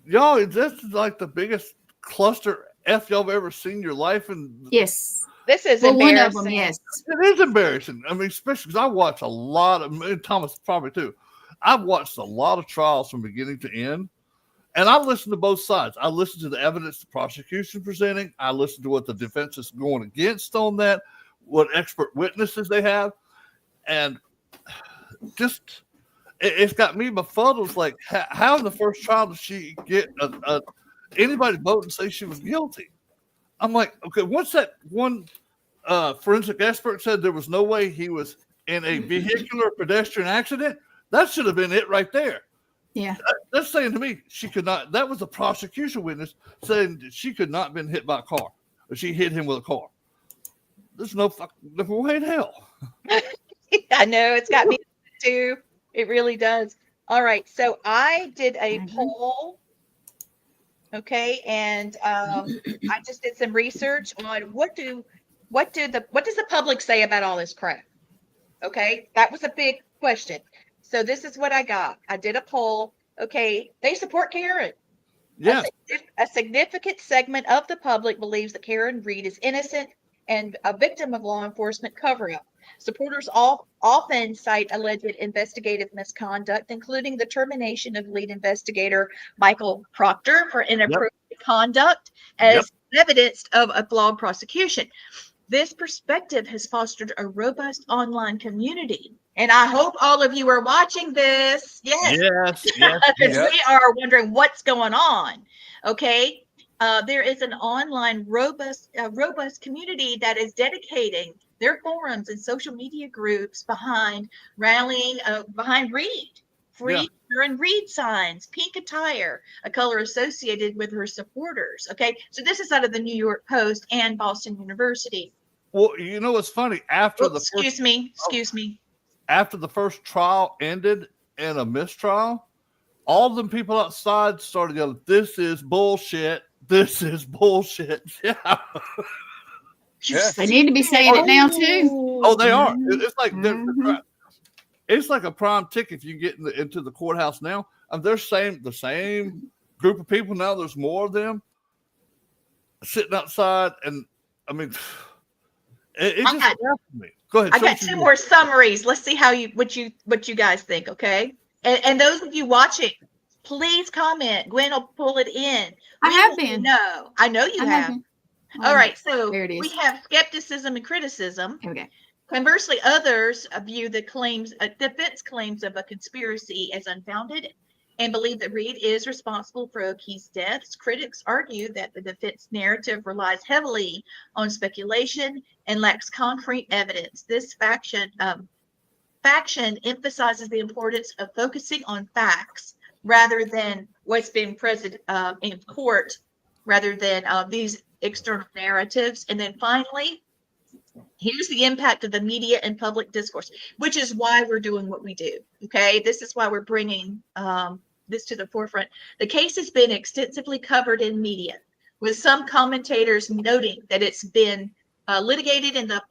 y'all, this is like the biggest cluster F y'all have ever seen in your life. And yes. This is embarrassing. One of them, yes. It is embarrassing. I mean, especially because I watch a lot of, and Thomas probably too, I've watched a lot of trials from beginning to end, and I listen to both sides. I listen to the evidence the prosecution presenting. I listen to what the defense is going against on that. what expert witnesses they have, and just it's got me befuddled. Like, how in the first trial did she get anybody vote and say she was guilty? I'm like, okay, once that one forensic expert said there was no way he was in a vehicular pedestrian accident, that should have been it right there. Yeah. That's saying to me she could not. That was a prosecution witness saying that she could not have been hit by a car, or she hit him with a car. There's no way in hell. I know, it's got me too. It really does. All right, so I did a poll. Okay, and I just did some research on what does the public say about all this crap? Okay, that was a big question. So this is what I got. I did a poll. Okay, they support Karen. Yeah. A significant segment of the public believes that Karen Read is innocent and a victim of law enforcement cover-up. Supporters often cite alleged investigative misconduct, including the termination of lead investigator Michael Proctor for inappropriate conduct as evidence of a flawed prosecution. This perspective has fostered a robust online community. And I hope all of you are watching this. Yes. Because we are wondering what's going on. Okay. There is an online robust community that is dedicating their forums and social media groups behind rallying behind Read. Free and Read signs, pink attire, a color associated with her supporters. Okay. So this is out of the New York Post and Boston University. Well, you know what's funny? Excuse me. After the first trial ended in a mistrial, all them people outside started yelling, "This is bullshit! This is bullshit!" Yeah. They need to be saying it now too. Oh, they are. It's like it's like a prime ticket if you get into the courthouse now. They're the same group of people now. There's more of them sitting outside, and I mean. It just happened to me. Go ahead. I got two more summaries. Let's see what you guys think, okay? And those of you watching, please comment. Gwen will pull it in. I have been. No, I know you have. All right, so we have skepticism and criticism. Okay. Conversely, others view the defense claims of a conspiracy as unfounded and believe that Read is responsible for O'Keefe's deaths. Critics argue that the defense narrative relies heavily on speculation and lacks concrete evidence. This faction emphasizes the importance of focusing on facts rather than what's been present in court, rather than these external narratives. And then finally, here's the impact of the media and public discourse, which is why we're doing what we do. Okay, this is why we're bringing this to the forefront. The case has been extensively covered in media, with some commentators noting that it's been litigated in the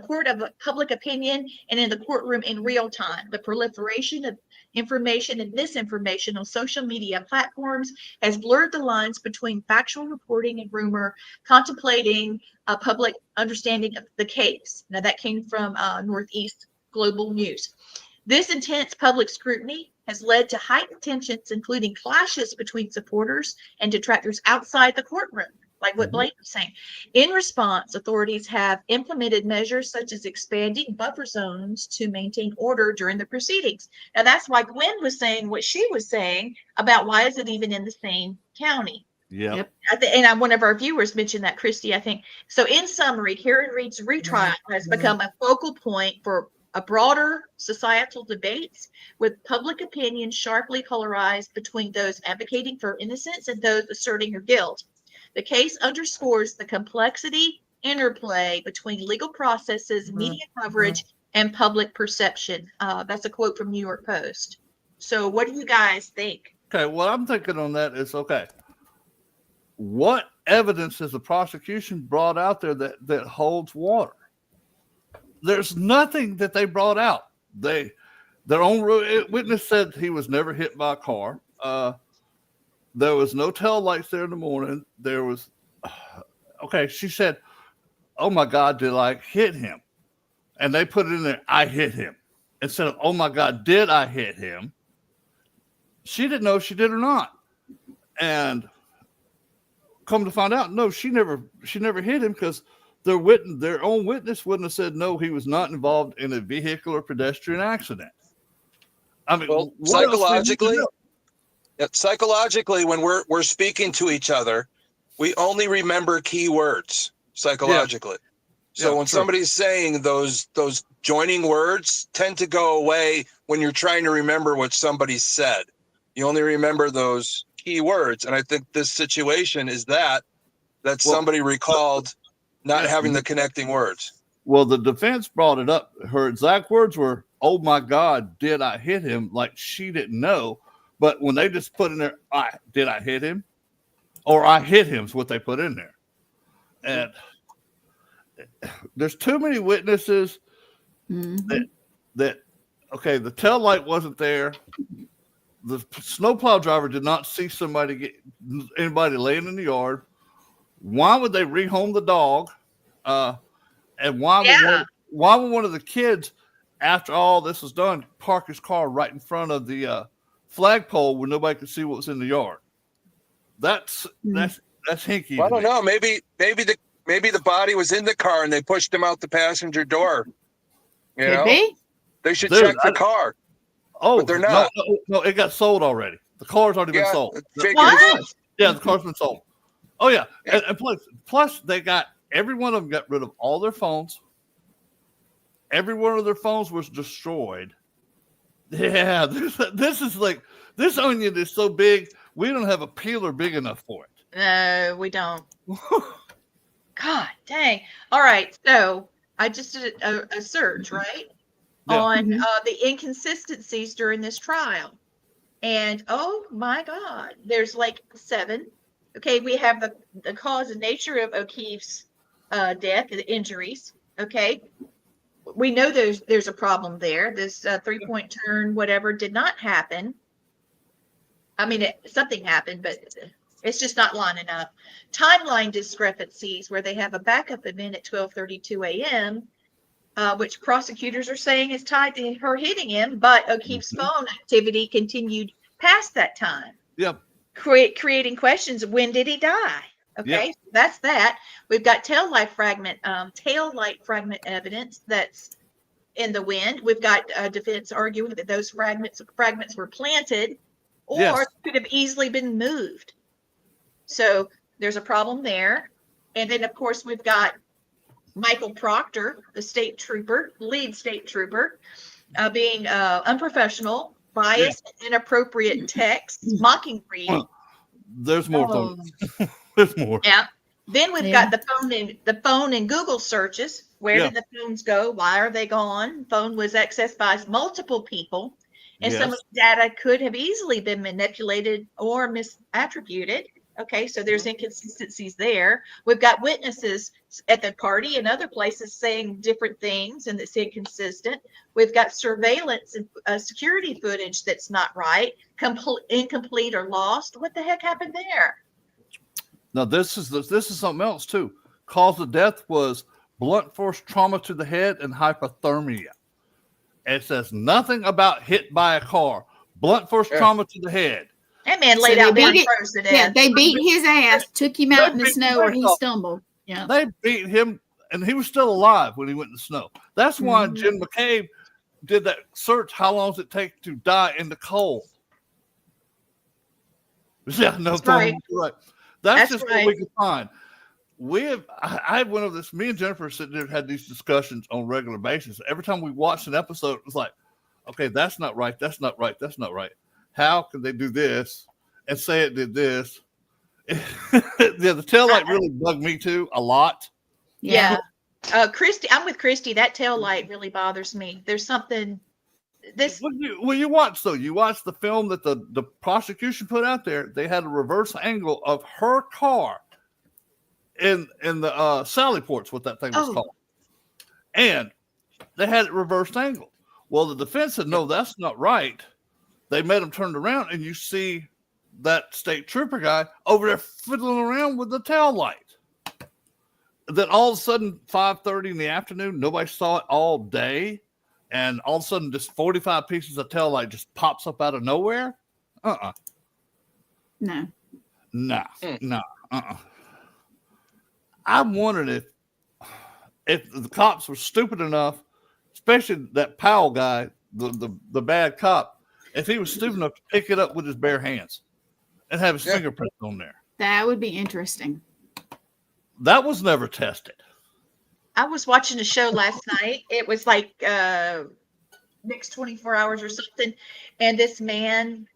court of public opinion and in the courtroom in real time. The proliferation of information and misinformation on social media platforms has blurred the lines between factual reporting and rumor, contemplating a public understanding of the case. Now, that came from Northeast Global News. This intense public scrutiny has led to heightened tensions, including clashes between supporters and detractors outside the courtroom, like what Blake was saying. In response, authorities have implemented measures such as expanding buffer zones to maintain order during the proceedings. Now, that's why Gwen was saying what she was saying about why is it even in the same county. Yep. And one of our viewers mentioned that, Christy, I think. So in summary, Karen Read's retrial has become a focal point for a broader societal debates, with public opinion sharply polarized between those advocating for innocence and those asserting her guilt. The case underscores the complexity interplay between legal processes, media coverage, and public perception. That's a quote from New York Post. So what do you guys think? Okay, what I'm thinking on that is, okay, what evidence has the prosecution brought out there that holds water? There's nothing that they brought out. Their own witness said he was never hit by a car. There was no tail lights there in the morning. There was, okay, she said, "Oh my God, did I hit him?" And they put it in there, "I hit him." Instead of, "Oh my God, did I hit him?" She didn't know if she did or not. And come to find out, no, she never hit him, because their own witness wouldn't have said no, he was not involved in a vehicular pedestrian accident. I mean, well, psychologically, when we're speaking to each other, we only remember key words psychologically. So when somebody's saying those joining words tend to go away when you're trying to remember what somebody said. You only remember those key words. And I think this situation is that somebody recalled not having the connecting words. Well, the defense brought it up. Her exact words were, "Oh my God, did I hit him?" Like she didn't know. But when they just put in there, did I hit him? Or I hit him is what they put in there. And there's too many witnesses that okay, the tail light wasn't there. The snowplow driver did not see anybody laying in the yard. Why would they rehome the dog? And why would one of the kids, after all this was done, park his car right in front of the flagpole where nobody could see what was in the yard? That's hinky. Well, I don't know. Maybe the body was in the car and they pushed him out the passenger door. Could be. They should check the car. Oh, but they're not. No, it got sold already. The car's already been sold. What? Yeah, the car's been sold. Oh yeah, and plus they got every one of them got rid of all their phones. Every one of their phones was destroyed. Yeah, this is like this onion is so big we don't have a peeler big enough for it. No, we don't. God dang! All right, so I just did a search, right? On the inconsistencies during this trial. And oh my God, there's like 7. Okay, we have the cause and nature of O'Keefe's death and injuries. Okay, we know there's a problem there. This 3-point turn, whatever, did not happen. I mean, something happened, but it's just not lining up. Timeline discrepancies where they have a backup event at 12:32 a.m., which prosecutors are saying is tied to her hitting him, but O'Keefe's phone activity continued past that time. Yep. Creating questions. When did he die? Okay, Yep. That's that. We've got tail light fragment evidence that's in the wind. We've got defense arguing that those fragments were planted or could have easily been moved. So there's a problem there. And then, of course, we've got Michael Proctor, the lead state trooper, being unprofessional, biased, inappropriate text, mocking read. There's more. There's more. Yeah. Then we've got the phone and Google searches. Where did the phones go? Why are they gone? Phone was accessed by multiple people, and some of the data could have easily been manipulated or misattributed. Okay, so there's inconsistencies there. We've got witnesses at the party and other places saying different things, and it's inconsistent. We've got surveillance and security footage that's not right, incomplete or lost. What the heck happened there? Now this is something else too. Cause of death was blunt force trauma to the head and hypothermia. It says nothing about hit by a car. Blunt force trauma to the head. That man laid out there and froze to death. Yeah, they beat his ass, took him out in the snow, or he stumbled. Yeah, they beat him, and he was still alive when he went in the snow. That's why Jim McCabe did that search. How long does it take to die in the cold? Yeah, no, that's right. That's just what we can find. I went over this. Me and Jennifer sitting there had these discussions on a regular basis. Every time we watched an episode, it was like, okay, that's not right. That's not right. That's not right. How can they do this and say it did this? The tail light really bugged me too a lot. Yeah. Christy, I'm with Christy. That tail light really bothers me. There's something. You watch the film that the prosecution put out there. They had a reverse angle of her car in the Sally Ports, what that thing was called, and they had it reversed angle. Well, the defense said no, that's not right. They made him turn around, and you see that state trooper guy over there fiddling around with the tail light. Then all of a sudden, 5:30 in the afternoon, nobody saw it all day, and all of a sudden, just 45 pieces of tail light just pops up out of nowhere. No. I'm wondering if the cops were stupid enough, especially that Powell guy, the bad cop, if he was stupid enough to pick it up with his bare hands and have his fingerprints on there. That would be interesting. That was never tested. I was watching a show last night. It was like Next 24 Hours or something. And this man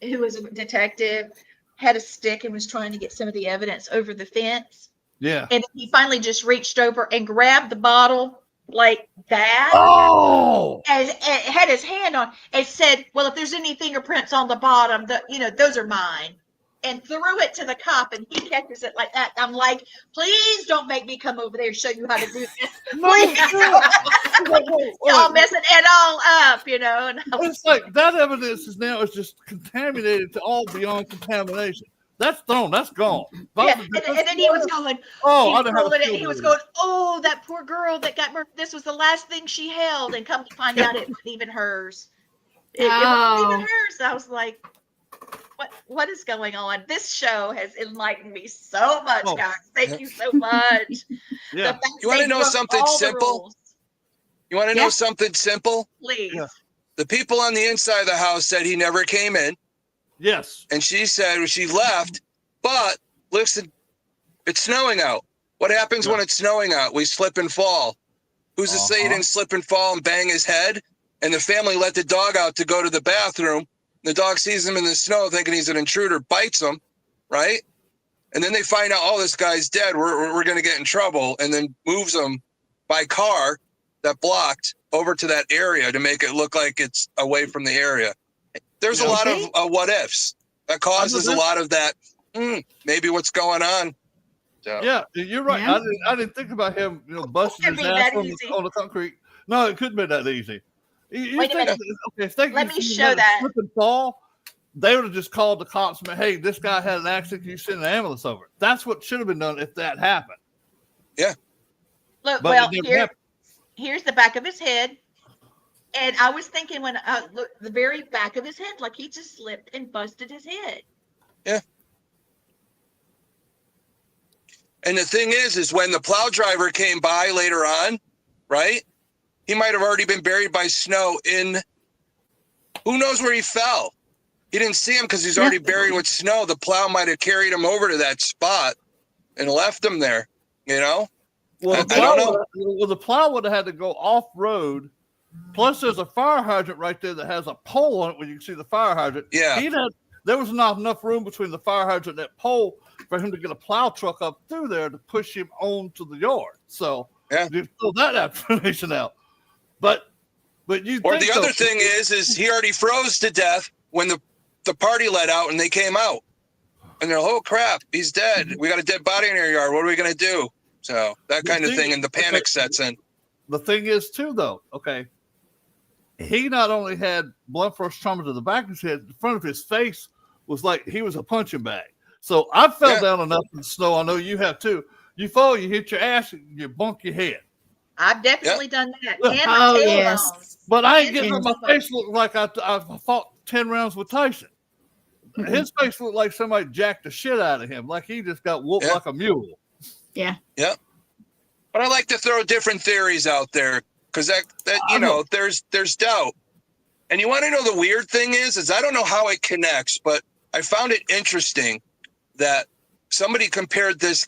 who was a detective had a stick and was trying to get some of the evidence over the fence. Yeah. And he finally just reached over and grabbed the bottle like that. Oh! And had his hand on and said, well, if there's any fingerprints on the bottom, those are mine. And threw it to the cop, and he catches it like that. I'm like, please don't make me come over there and show you how to do this. Please. Y'all messing it all up, And it's like that evidence is now just contaminated to all beyond contamination. That's thrown. That's gone. Yeah. And then he was going, he was going, oh, that poor girl that got murdered. This was the last thing she held. And come to find out it wasn't even hers. It wasn't even hers. I was like, what is going on? This show has enlightened me so much, guys. Thank you so much. Yeah. You want to know something simple? You want to know something simple? Please. Yeah. The people on the inside of the house said he never came in. Yes. And she said she left, but listen, it's snowing out. What happens when it's snowing out? We slip and fall. Who's to say he didn't slip and fall and bang his head? And the family let the dog out to go to the bathroom. The dog sees him in the snow thinking he's an intruder, bites him, right? And then they find out, oh, this guy's dead. We're going to get in trouble. And then moves him by car that blocked over to that area to make it look like it's away from the area. There's a lot of what ifs that causes a lot of that. Maybe what's going on. So. Yeah, you're right. Yeah. I didn't think about him, busting his ass on the concrete. No, it couldn't be that easy. Wait a minute. Okay, let me show that. Slip and fall, they would have just called the cops and said, hey, this guy had an accident. Can you send an ambulance over? That's what should have been done if that happened. Yeah. Look, but here's the back of his head. And I was thinking when I looked the very back of his head, like he just slipped and busted his head. Yeah. And the thing is when the plow driver came by later on, right? He might have already been buried by snow who knows where he fell. He didn't see him because he's already buried with snow. The plow might have carried him over to that spot and left him there, Well, the plow would have had to go off-road. Plus, there's a fire hydrant right there that has a pole on it where you can see the fire hydrant. Yeah. There was not enough room between the fire hydrant and that pole for him to get a plow truck up through there to push him onto the yard. So, you throw that explanation out. But you. Or the other thing is he already froze to death when the party let out and they came out, and they're like, oh crap, he's dead. We got a dead body in our yard. What are we gonna do? So that kind of thing, and the panic sets in. The thing is too, though. Okay, he not only had blunt force trauma to the back of his head, the front of his face was like he was a punching bag. So I fell down enough in the snow. I know you have too. You fall, you hit your ass, you bump your head. I've definitely done that. Yeah. And my tailbone. But I ain't getting my face looked like I fought 10 rounds with Tyson. His face looked like somebody jacked the shit out of him, like he just got whooped like a mule. Yeah. Yeah. But I like to throw different theories out there because that there's doubt. And you want to know the weird thing is I don't know how it connects, but I found it interesting that somebody compared this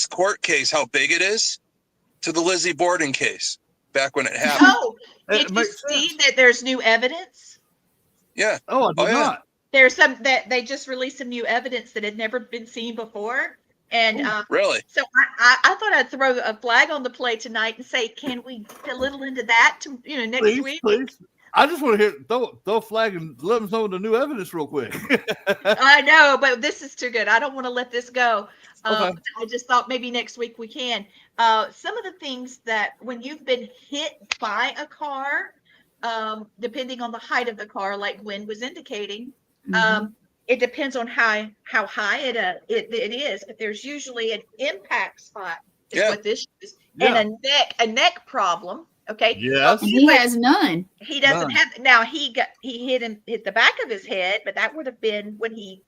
court case, how big it is, to the Lizzie Borden case back when it happened. Oh, did you see that there's new evidence? Yeah. Oh, I did not. There's some that they just released some new evidence that had never been seen before. And really? So I thought I'd throw a flag on the play tonight and say, can we get a little into that next week? Please. I just want to hear throw a flag and let them know the new evidence real quick. I know, but this is too good. I don't want to let this go. Okay. I just thought maybe next week we can. Some of the things that when you've been hit by a car, depending on the height of the car, like Gwen was indicating, it depends on how high it is. But there's usually an impact spot is what this is, and a neck problem. Okay. Yes. He has none. He doesn't have. Now he hit the back of his head, but that would have been when he,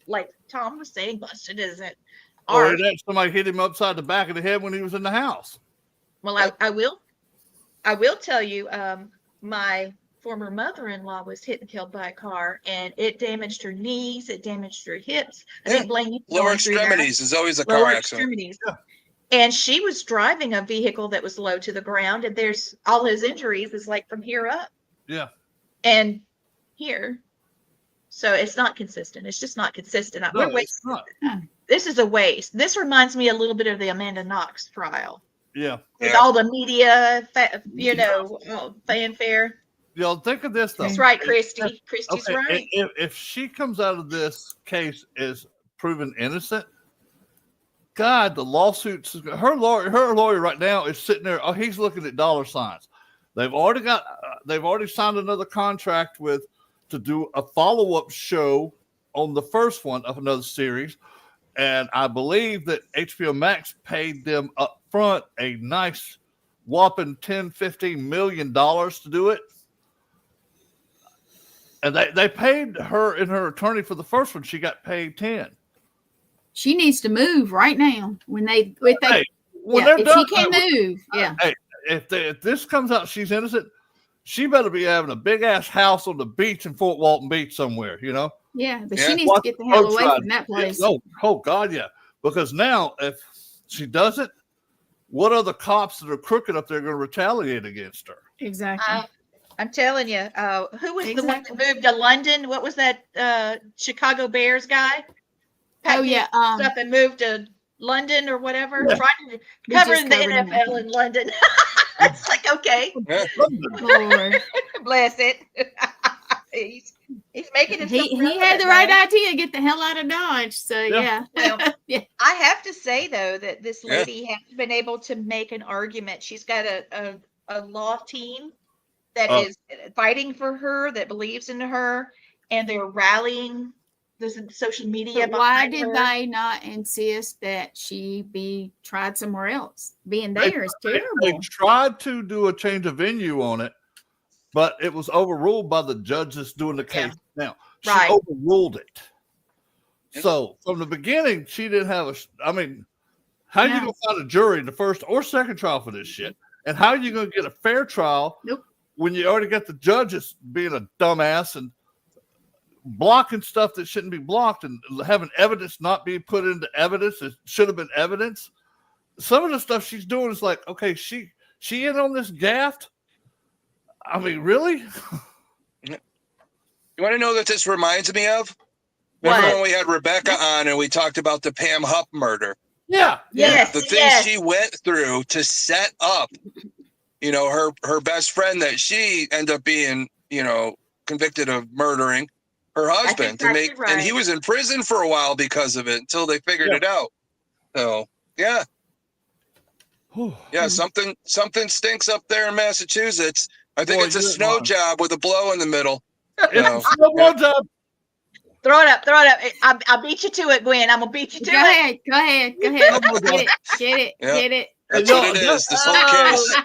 like Tom was saying, busted his arm. Or that somebody hit him upside the back of the head when he was in the house. Well, I will tell you, my former mother-in-law was hit and killed by a car, and it damaged her knees, it damaged her hips. I think Blaine, lower extremities is always a car lower accident. extremities. And she was driving a vehicle that was low to the ground, and there's all his injuries is like from here up. Yeah. And here. So it's not consistent. It's just not consistent. No, it's not. This is a waste. This reminds me a little bit of the Amanda Knox trial. Yeah. With all the media, fanfare. Think of this, though. That's right, Christy. Christy's right. If she comes out of this case as proven innocent, God, the lawsuits. Her lawyer right now is sitting there. Oh, he's looking at dollar signs. They've already signed another contract to do a follow-up show on the first one of another series, and I believe that HBO Max paid them up front a nice whopping $10-15 million to do it. And they paid her and her attorney for the first one. She got paid 10. She needs to move right now. If she can't move, Hey, if this comes out she's innocent, she better be having a big ass house on the beach in Fort Walton Beach somewhere, Yeah, but she needs to get the hell away from that place. Oh God, yeah. Because now if she doesn't, what other cops that are crooked up there are going to retaliate against her? Exactly. I'm telling you, who was the one that moved to London? What was that Chicago Bears guy? Stuff and moved to London or whatever. Yeah. Trying to cover the NFL in London. It's like, okay. Lord. Bless it. He's making it. He had the right idea. Get the hell out of Dodge. So yeah. Well, I have to say though that this lady has been able to make an argument. She's got a law team that is fighting for her, that believes in her, and they're rallying the social media. But why did they not insist that she be tried somewhere else? Being there is terrible. They tried to do a change of venue on it, but it was overruled by the judges doing the case. Now she overruled it. So from the beginning, she didn't have how you gonna find a jury in the first or second trial for this shit? And how are you gonna get a fair trial when you already got the judges being a dumbass and blocking stuff that shouldn't be blocked and having evidence not be put into evidence that should have been evidence? Some of the stuff she's doing is like, okay, she in on this gaffed? I mean, really? You want to know that this reminds me of? Remember when we had Rebecca on and we talked about the Pam Hupp murder? Yeah. Yes. The things she went through to set up, her best friend that she ended up being, convicted of murdering her husband and he was in prison for a while because of it until they figured it out. So, yeah. Something stinks up there in Massachusetts. I think it's a snow job with a blow in the middle. It's a snow job. Throw it up. I'll beat you to it, Gwen. I'm gonna beat you to it. Go ahead. Get it. That's what it is. This whole case.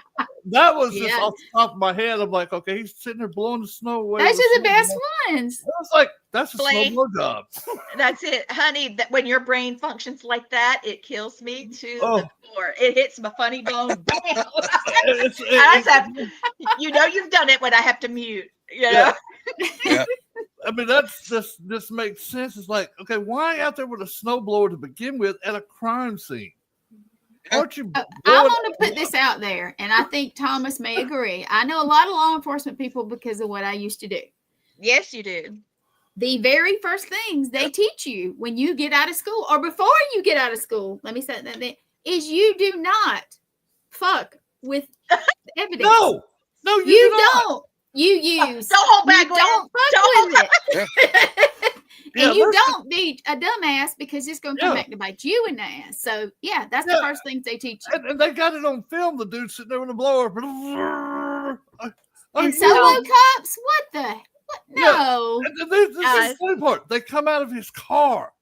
That was just off the top of my head. I'm like, okay, he's sitting there blowing the snow away. Those are the best ones. I was like, that's a snow job. That's it, honey. That when your brain functions like that, it kills me to the core. It hits my funny bone. You've done it when I have to mute. Yeah. I mean, that's this makes sense. It's like, okay, why out there with a snowblower to begin with at a crime scene? Aren't you? I want to put this out there, and I think Thomas may agree. I know a lot of law enforcement people because of what I used to do. Yes, you do. The very first things they teach you when you get out of school or before you get out of school, let me say that, is you do not fuck with evidence. No, you don't. You use. Don't hold back. Don't fuck with it. And you don't be a dumbass because it's going to come back to bite you in the ass. So, that's the first things they teach you. And they got it on film, the dude sitting there with a blower. And solo cops? What the? No. This is the funny part. They come out of his car.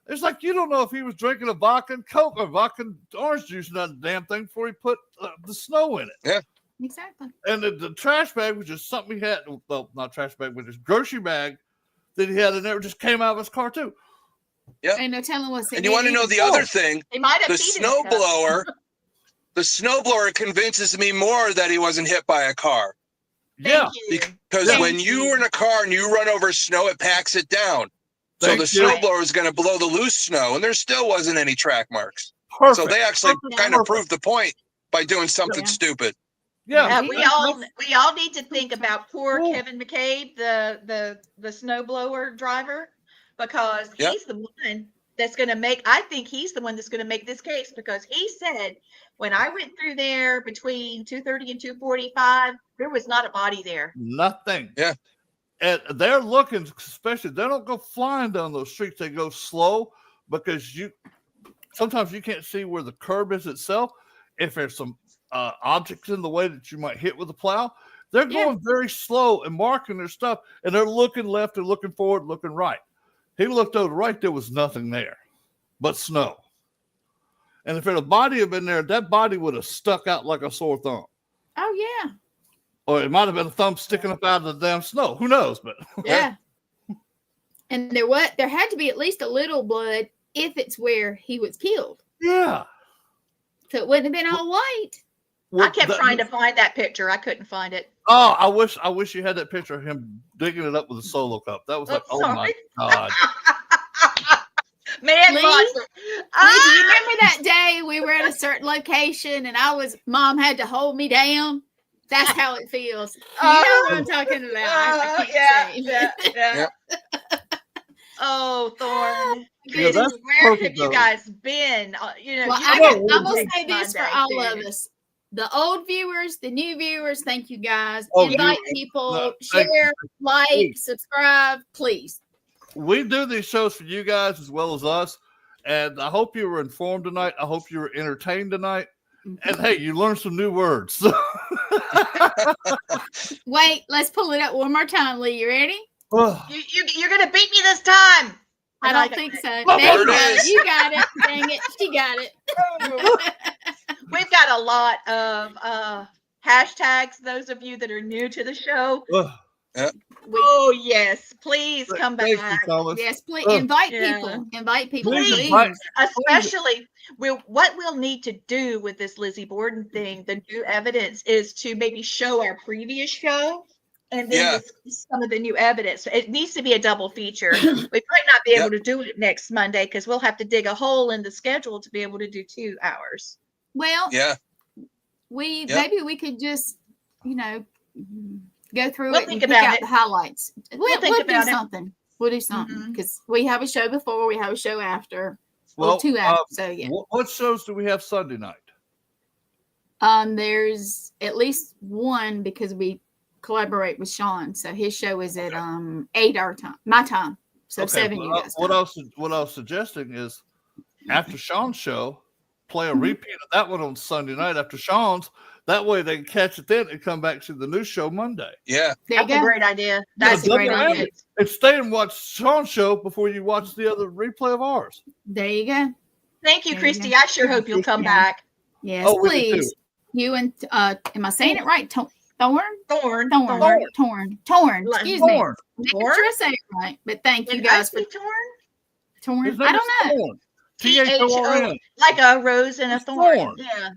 It's like you don't know if he was drinking a vodka and Coke or vodka and orange juice and that damn thing before he put the snow in it. Yeah. Exactly. And the trash bag was just something he had. Well, not trash bag, but his grocery bag that he had in there just came out of his car too. Yeah. Ain't no telling what's in. And you want to know the other thing? They might have the snowblower. The snowblower convinces me more that he wasn't hit by a car. Yeah. Thank you. Because Thank when you're in a car and you run over snow, it packs it down. So Thank the you. snowblower is going to blow the loose snow, and there still wasn't any track marks. Perfect. So they actually Perfect. kind of Perfect. proved the point by doing something Yeah. stupid. Yeah. Yeah, we all need to think about poor Cool. Kevin McCabe, the snowblower driver, because Yep. he's the one that's going to make. I think he's the one that's going to make this case, because he said when I went through there between 2:30 and 2:45, there was not a body there. Nothing. Yeah. And they're looking, especially they don't go flying down those streets. They go slow because sometimes you can't see where the curb is itself. If there's some objects in the way that you might hit with the plow, they're going very slow and marking their stuff, and they're looking left and looking forward, looking right. He looked over right, there was nothing there but snow. And if a body had been there, that body would have stuck out like a sore thumb. Oh yeah. Or it might have been a thumb sticking up out of the damn snow. Who knows? But Yeah. And there had to be at least a little blood if it's where he was killed. yeah. So it wouldn't have been all white. I kept trying to find that picture. I couldn't find it. Oh, I wish you had that picture of him digging it up with a solo cup. That was like, oh my God. Man, Lee? monster. Lee, do you remember that day we were at a certain location and Mom had to hold me down? That's how it feels. You know what I'm talking about. I can't say. Yeah. Oh, Thorn. Yeah, that's Where perfect, have you though. guys been? Well, you I'm going to say this for all Monday, of too. us. The old viewers, the new viewers, thank you guys. Oh, Invite you- people, no, thank share, like, Please. subscribe, please. We do these shows for you guys as well as us. And I hope you were informed tonight. I hope you were entertained tonight. And hey, you learned some new words. Wait, let's pull it up one more time, Lee. You ready? You're going to beat me this time. I don't think so. Oh, There there it you is. go. You got it. Dang it. She got it. We've got a lot of hashtags, those of you that are new to the show. Oh, yes. Please come back. Thank you, Thomas. Yes, please. Oh. Invite Yeah. people. Invite people. Please Please. invite- Especially what we'll need to do with this Lizzie Borden thing, the new evidence, is to maybe show our previous show and then discuss some of the new evidence. It needs to be a double feature. We might not be able to do it next Monday because we'll have to dig a hole in the schedule to be able to do 2 hours. Well, Yeah. maybe we could just, go through We'll it and think pick about out it. the highlights. We'll think do about it. something. We'll do something because we have a show before, we have a show after. Well, 2 after. So yeah. What shows do we have Sunday night? There's at least one because we collaborate with Sean. So his show is at 8 our time, my time. So 7 you guys. What I was suggesting is after Sean's show, play a repeat of that one on Sunday night after Sean's. That way they can catch it then and come back to the new show Monday. Yeah. There you That's a go. great idea. That's a Double great idea. whammy. And stay and watch Sean's show before you watch the other replay of ours. There you go. Thank you, There you Christy. go. I sure hope you'll come Yeah. back. Yes, Oh, we do please. too. You and am I saying it right? Thorn? Thorn. Torn. Excuse me. Thorn. Making Thorn? sure I say it right. But thank you Did guys I for say Torn? torn. His name I don't is know. Thorn. Thorn. Like a rose and a It's thorn. thorn. Yeah.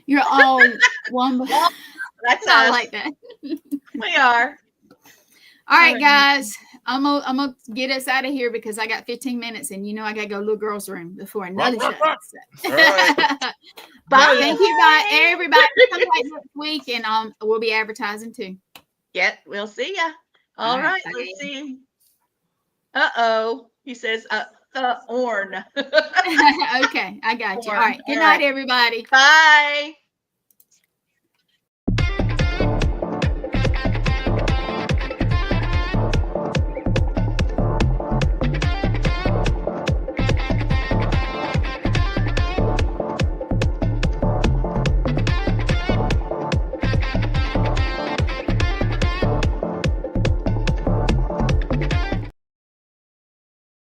You're all one. That's I us. like that. We are. All right, Alright. guys. I'm gonna get us out of here because I got 15 minutes, and I gotta go to little girl's room before another Right, show. right, So- All right. Bye. Thank you, bye everybody. Come back next week, and we'll be advertising too. Yep. We'll see ya. All All right, right. bye. Let's see. He says, orn. Okay, I got you. All right. Good night, everybody. Bye.